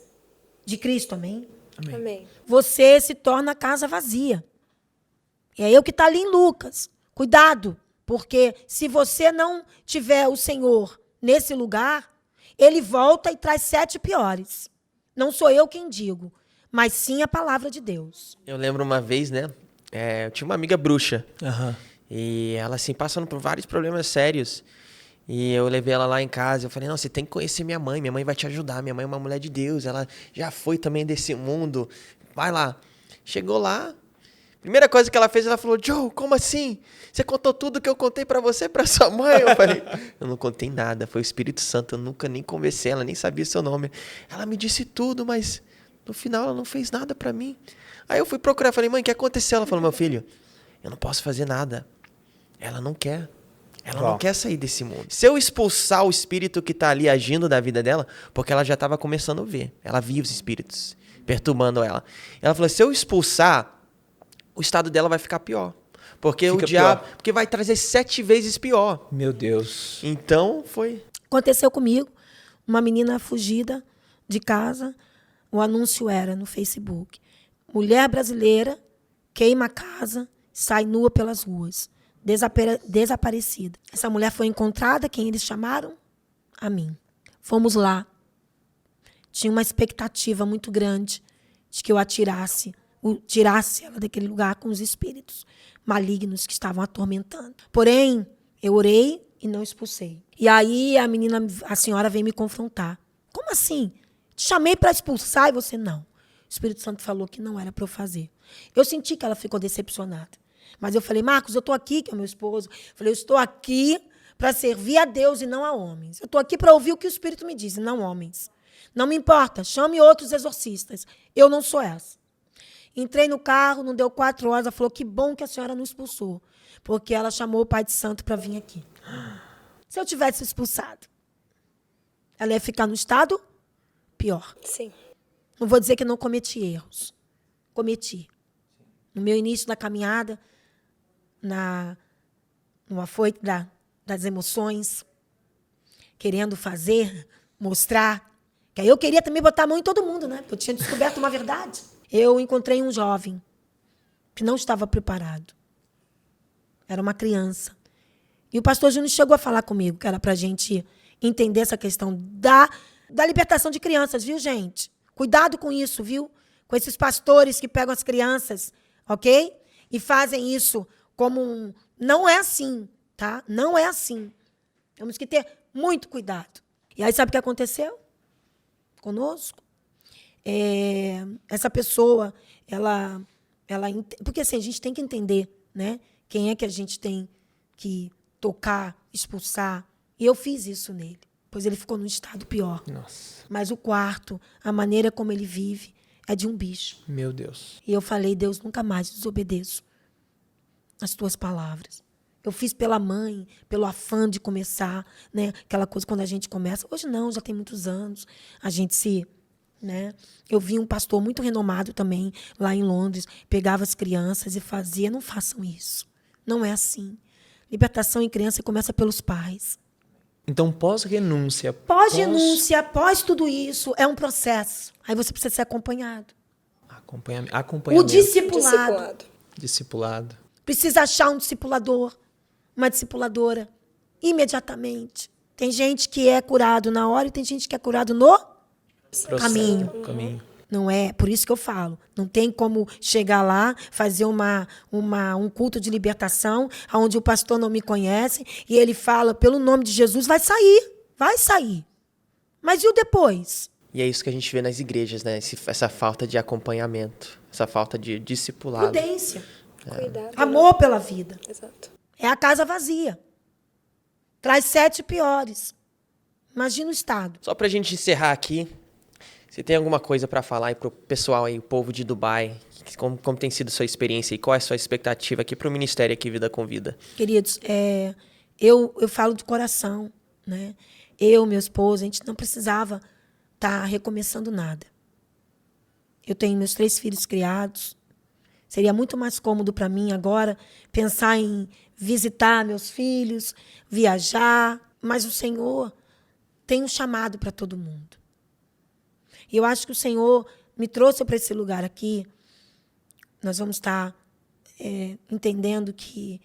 [SPEAKER 1] de Cristo, amém?
[SPEAKER 4] Amém.
[SPEAKER 1] Você se torna a casa vazia. E é eu que está ali em Lucas. Cuidado, Porque se você não tiver o Senhor nesse lugar, ele volta e traz 7 piores. Não sou eu quem digo, mas sim a palavra de Deus.
[SPEAKER 2] Eu lembro uma vez, né? Eu tinha uma amiga bruxa.
[SPEAKER 3] Aham.
[SPEAKER 2] E ela, assim, passando por vários problemas sérios. E eu levei ela lá em casa. Eu falei, não, você tem que conhecer minha mãe. Minha mãe vai te ajudar. Minha mãe é uma mulher de Deus. Ela já foi também desse mundo. Vai lá. Chegou lá. Primeira coisa que ela fez, ela falou, Joe, como assim? Você contou tudo que eu contei pra você, pra sua mãe? Eu falei, eu não contei nada. Foi o Espírito Santo. Eu nunca nem conversei. Ela nem sabia seu nome. Ela me disse tudo, mas no final ela não fez nada pra mim. Aí eu fui procurar. Falei, mãe, o que aconteceu? Ela falou, meu filho, eu não posso fazer nada. Ela não quer. Ela não quer sair desse mundo. Se eu expulsar o espírito que está ali agindo da vida dela, porque ela já estava começando a ver. Ela via os espíritos perturbando ela. Ela falou, se eu expulsar, o estado dela vai ficar pior. Porque
[SPEAKER 3] Fica
[SPEAKER 2] o diabo...
[SPEAKER 3] pior.
[SPEAKER 2] Porque vai trazer 7 vezes pior.
[SPEAKER 3] Meu Deus.
[SPEAKER 2] Então, foi...
[SPEAKER 1] Aconteceu comigo, uma menina fugida de casa, o anúncio era no Facebook. Mulher brasileira queima a casa, sai nua pelas ruas. Desaparecida. Essa mulher foi encontrada, quem eles chamaram? A mim. Fomos lá. Tinha uma expectativa muito grande de que eu tirasse ela daquele lugar com os espíritos malignos que estavam atormentando. Porém, eu orei e não expulsei. E aí a senhora veio me confrontar. Como assim? Te chamei para expulsar e você não. O Espírito Santo falou que não era para eu fazer. Eu senti que ela ficou decepcionada. Mas eu falei, Marcos, eu estou aqui, que é o meu esposo. Eu falei, eu estou aqui para servir a Deus e não a homens. Eu estou aqui para ouvir o que o Espírito me diz, e não homens. Não me importa, chame outros exorcistas. Eu não sou essa. Entrei no carro, não deu 4 horas. Ela falou, que bom que a senhora não expulsou. Porque ela chamou o Pai de Santo para vir aqui. Se eu tivesse expulsado, ela ia ficar no estado pior.
[SPEAKER 4] Sim.
[SPEAKER 1] Não vou dizer que não cometi erros. Cometi. No meu início da caminhada, no afoito das emoções, querendo fazer, mostrar. Que aí eu queria também botar a mão em todo mundo, né? Porque eu tinha descoberto uma verdade. Eu encontrei um jovem que não estava preparado. Era uma criança. E o pastor Júnior chegou a falar comigo, que era para a gente entender essa questão da libertação de crianças, viu, gente? Cuidado com isso, viu? Com esses pastores que pegam as crianças, ok? E fazem isso como não é assim, tá? Não é assim. Temos que ter muito cuidado. E aí, sabe o que aconteceu conosco? Essa pessoa, ela... Porque assim, a gente tem que entender, né? Quem é que a gente tem que tocar, expulsar. E eu fiz isso nele, pois ele ficou num estado pior.
[SPEAKER 3] Nossa.
[SPEAKER 1] Mas o quarto, a maneira como ele vive, é de um bicho.
[SPEAKER 3] Meu Deus.
[SPEAKER 1] E eu falei, Deus, nunca mais desobedeço as tuas palavras. Eu fiz pela mãe, pelo afã de começar, né? Aquela coisa quando a gente começa. Hoje não, já tem muitos anos. A gente se... Né? Eu vi um pastor muito renomado também, lá em Londres, pegava as crianças e fazia. Não façam isso. Não é assim. Libertação em criança começa pelos pais.
[SPEAKER 3] Então, pós-renúncia...
[SPEAKER 1] Pós-renúncia, pós tudo isso, é um processo. Aí você precisa ser acompanhado.
[SPEAKER 3] Acompanhamento.
[SPEAKER 1] O discipulado.
[SPEAKER 3] Discipulado.
[SPEAKER 1] Precisa achar um discipulador, uma discipuladora, imediatamente. Tem gente que é curado na hora e tem gente que é curado no caminho. Não é? Por isso que eu falo. Não tem como chegar lá, fazer um culto de libertação, onde o pastor não me conhece, e ele fala, pelo nome de Jesus, vai sair. Vai sair. Mas e o depois?
[SPEAKER 2] E é isso que a gente vê nas igrejas, né? Essa falta de acompanhamento, essa falta de discipulado.
[SPEAKER 1] Prudência.
[SPEAKER 4] Cuidado.
[SPEAKER 1] Amor pela vida.
[SPEAKER 4] Exato.
[SPEAKER 1] É a casa vazia. Traz 7 piores. Imagina o estado.
[SPEAKER 2] Só pra gente encerrar aqui, você tem alguma coisa para falar aí pro pessoal aí, o povo de Dubai? Como tem sido sua experiência e qual é a sua expectativa aqui pro ministério aqui Vida com Vida?
[SPEAKER 1] Queridos, eu falo de coração, né? Eu, meu esposo, a gente não precisava estar recomeçando nada. Eu tenho meus 3 filhos criados. Seria muito mais cômodo para mim agora pensar em visitar meus filhos, viajar. Mas o Senhor tem um chamado para todo mundo. E eu acho que o Senhor me trouxe para esse lugar aqui. Nós vamos estar entendendo que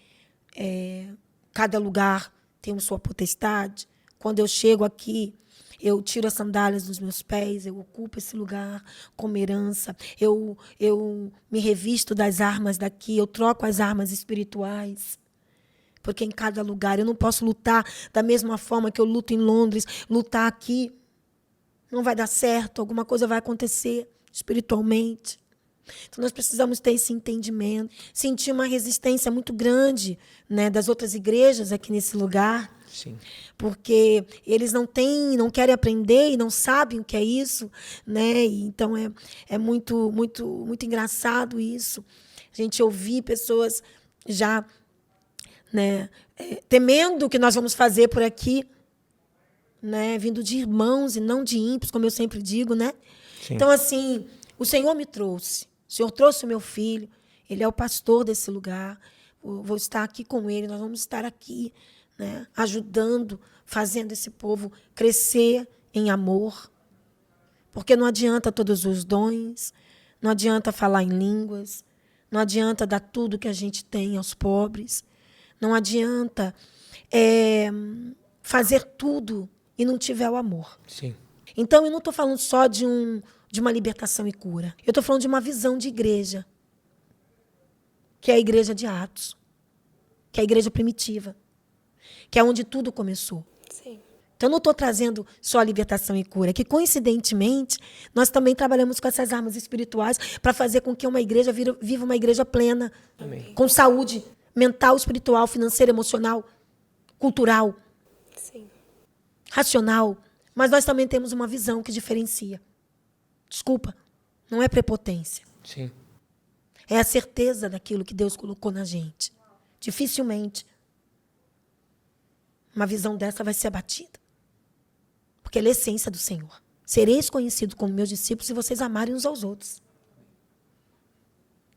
[SPEAKER 1] Cada lugar tem sua potestade. Quando eu chego aqui, eu tiro as sandálias dos meus pés, eu ocupo esse lugar como herança. Eu me revisto das armas daqui, eu troco as armas espirituais. Porque em cada lugar eu não posso lutar da mesma forma que eu luto em Londres. Lutar aqui não vai dar certo, alguma coisa vai acontecer espiritualmente. Então, nós precisamos ter esse entendimento. Sentir uma resistência muito grande, né, das outras igrejas aqui nesse lugar.
[SPEAKER 3] Sim.
[SPEAKER 1] Porque eles não querem aprender e não sabem o que é isso, né? E então é muito, muito, muito engraçado isso. A gente ouvir pessoas já, né, temendo o que nós vamos fazer por aqui, né, vindo de irmãos e não de ímpios, como eu sempre digo, né?
[SPEAKER 3] Sim.
[SPEAKER 1] Então, assim, o Senhor me trouxe. O Senhor trouxe o meu filho. Ele é o pastor desse lugar. Eu vou estar aqui com ele. Nós vamos estar aqui, né, ajudando, fazendo esse povo crescer em amor. Porque não adianta todos os dons, não adianta falar em línguas, não adianta dar tudo que a gente tem aos pobres, não adianta fazer tudo e não tiver o amor.
[SPEAKER 3] Sim.
[SPEAKER 1] Então, eu não estou falando só de uma libertação e cura. Eu estou falando de uma visão de igreja, que é a igreja de Atos, que é a igreja primitiva, que é onde tudo começou.
[SPEAKER 4] Sim.
[SPEAKER 1] Então, eu não estou trazendo só a libertação e cura, que, coincidentemente, nós também trabalhamos com essas armas espirituais para fazer com que uma igreja viva uma igreja plena,
[SPEAKER 3] Amém.
[SPEAKER 1] com saúde mental, espiritual, financeira, emocional, cultural,
[SPEAKER 4] Sim.
[SPEAKER 1] racional. Mas nós também temos uma visão que diferencia. Desculpa, não é prepotência.
[SPEAKER 3] Sim.
[SPEAKER 1] É a certeza daquilo que Deus colocou na gente. Dificilmente uma visão dessa vai ser abatida. Porque ela é a essência do Senhor. Sereis conhecidos como meus discípulos se vocês amarem uns aos outros.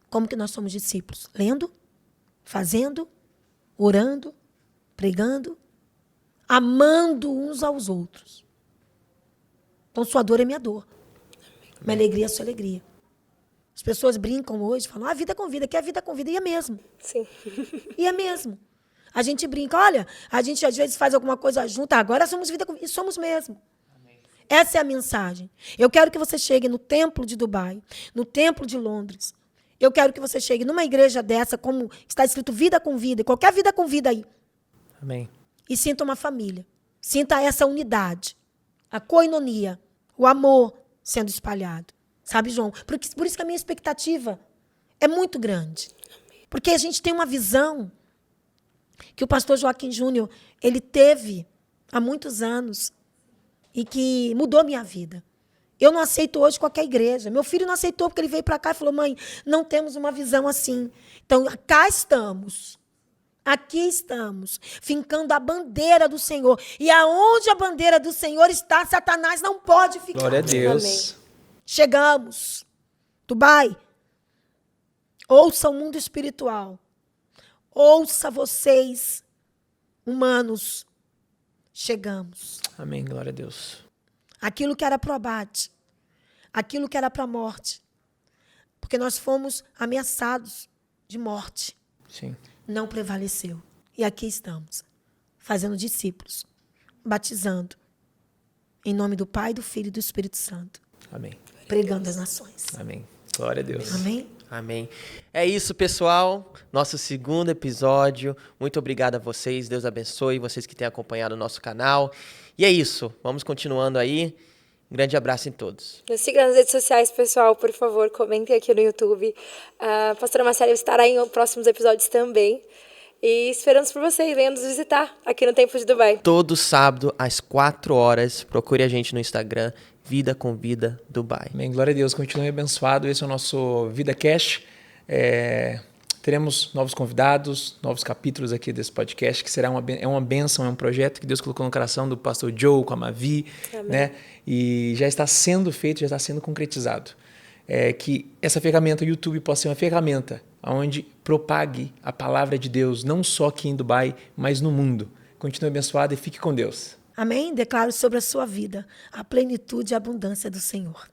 [SPEAKER 1] Como que nós somos discípulos? Lendo, fazendo, orando, pregando, amando uns aos outros. Então, sua dor é minha dor. Minha alegria é sua alegria. As pessoas brincam hoje, falam, a vida com vida, que é a vida com vida. E é mesmo.
[SPEAKER 4] Sim.
[SPEAKER 1] E é mesmo. A gente brinca, olha, a gente às vezes faz alguma coisa junto, agora somos vida com vida. E somos mesmo. Essa é a mensagem. Eu quero que você chegue no templo de Dubai, no templo de Londres. Eu quero que você chegue numa igreja dessa, como está escrito vida com vida, e qualquer vida com vida aí.
[SPEAKER 3] Amém.
[SPEAKER 1] E sinta uma família. Sinta essa unidade, a koinonia, o amor sendo espalhado. Sabe, João? Por isso que a minha expectativa é muito grande. Porque a gente tem uma visão que o pastor Joaquim Júnior, ele teve há muitos anos e que mudou minha vida. Eu não aceito hoje qualquer igreja. Meu filho não aceitou porque ele veio para cá e falou, mãe, não temos uma visão assim. Então, cá estamos. Aqui estamos, fincando a bandeira do Senhor. E aonde a bandeira do Senhor está, Satanás não pode ficar.
[SPEAKER 3] Glória a Deus.
[SPEAKER 4] Amém.
[SPEAKER 1] Chegamos. Dubai, ouça o mundo espiritual. Ouça vocês, humanos. Chegamos.
[SPEAKER 3] Amém. Glória a Deus.
[SPEAKER 1] Aquilo que era para o abate, aquilo que era para a morte. Porque nós fomos ameaçados de morte.
[SPEAKER 3] Sim.
[SPEAKER 1] Não prevaleceu. E aqui estamos, fazendo discípulos, batizando, em nome do Pai, do Filho e do Espírito Santo,
[SPEAKER 3] Amém.
[SPEAKER 1] pregando as nações.
[SPEAKER 3] Amém. Glória a Deus.
[SPEAKER 1] Amém?
[SPEAKER 2] Amém. É isso, pessoal. Nosso segundo episódio. Muito obrigado a vocês. Deus abençoe vocês que têm acompanhado o nosso canal. E é isso. Vamos continuando aí. Um grande abraço em todos.
[SPEAKER 4] Nos siga nas redes sociais, pessoal, por favor, comentem aqui no YouTube. A pastora Marcela estará em próximos episódios também. E esperamos por você e venha nos visitar aqui no Templo de Dubai.
[SPEAKER 2] Todo sábado, às 4 horas. Procure a gente no Instagram, Vida com Vida Dubai.
[SPEAKER 3] Amém. Glória a Deus. Continue abençoado. Esse é o nosso Vida Cash. Teremos novos convidados, novos capítulos aqui desse podcast, que será uma bênção, é um projeto que Deus colocou no coração do pastor Joe, com a Mavi, né? E já está sendo feito, já está sendo concretizado. Que essa ferramenta, o YouTube, possa ser uma ferramenta onde propague a palavra de Deus, não só aqui em Dubai, mas no mundo. Continue abençoado e fique com Deus.
[SPEAKER 1] Amém? Declaro sobre a sua vida a plenitude e a abundância do Senhor.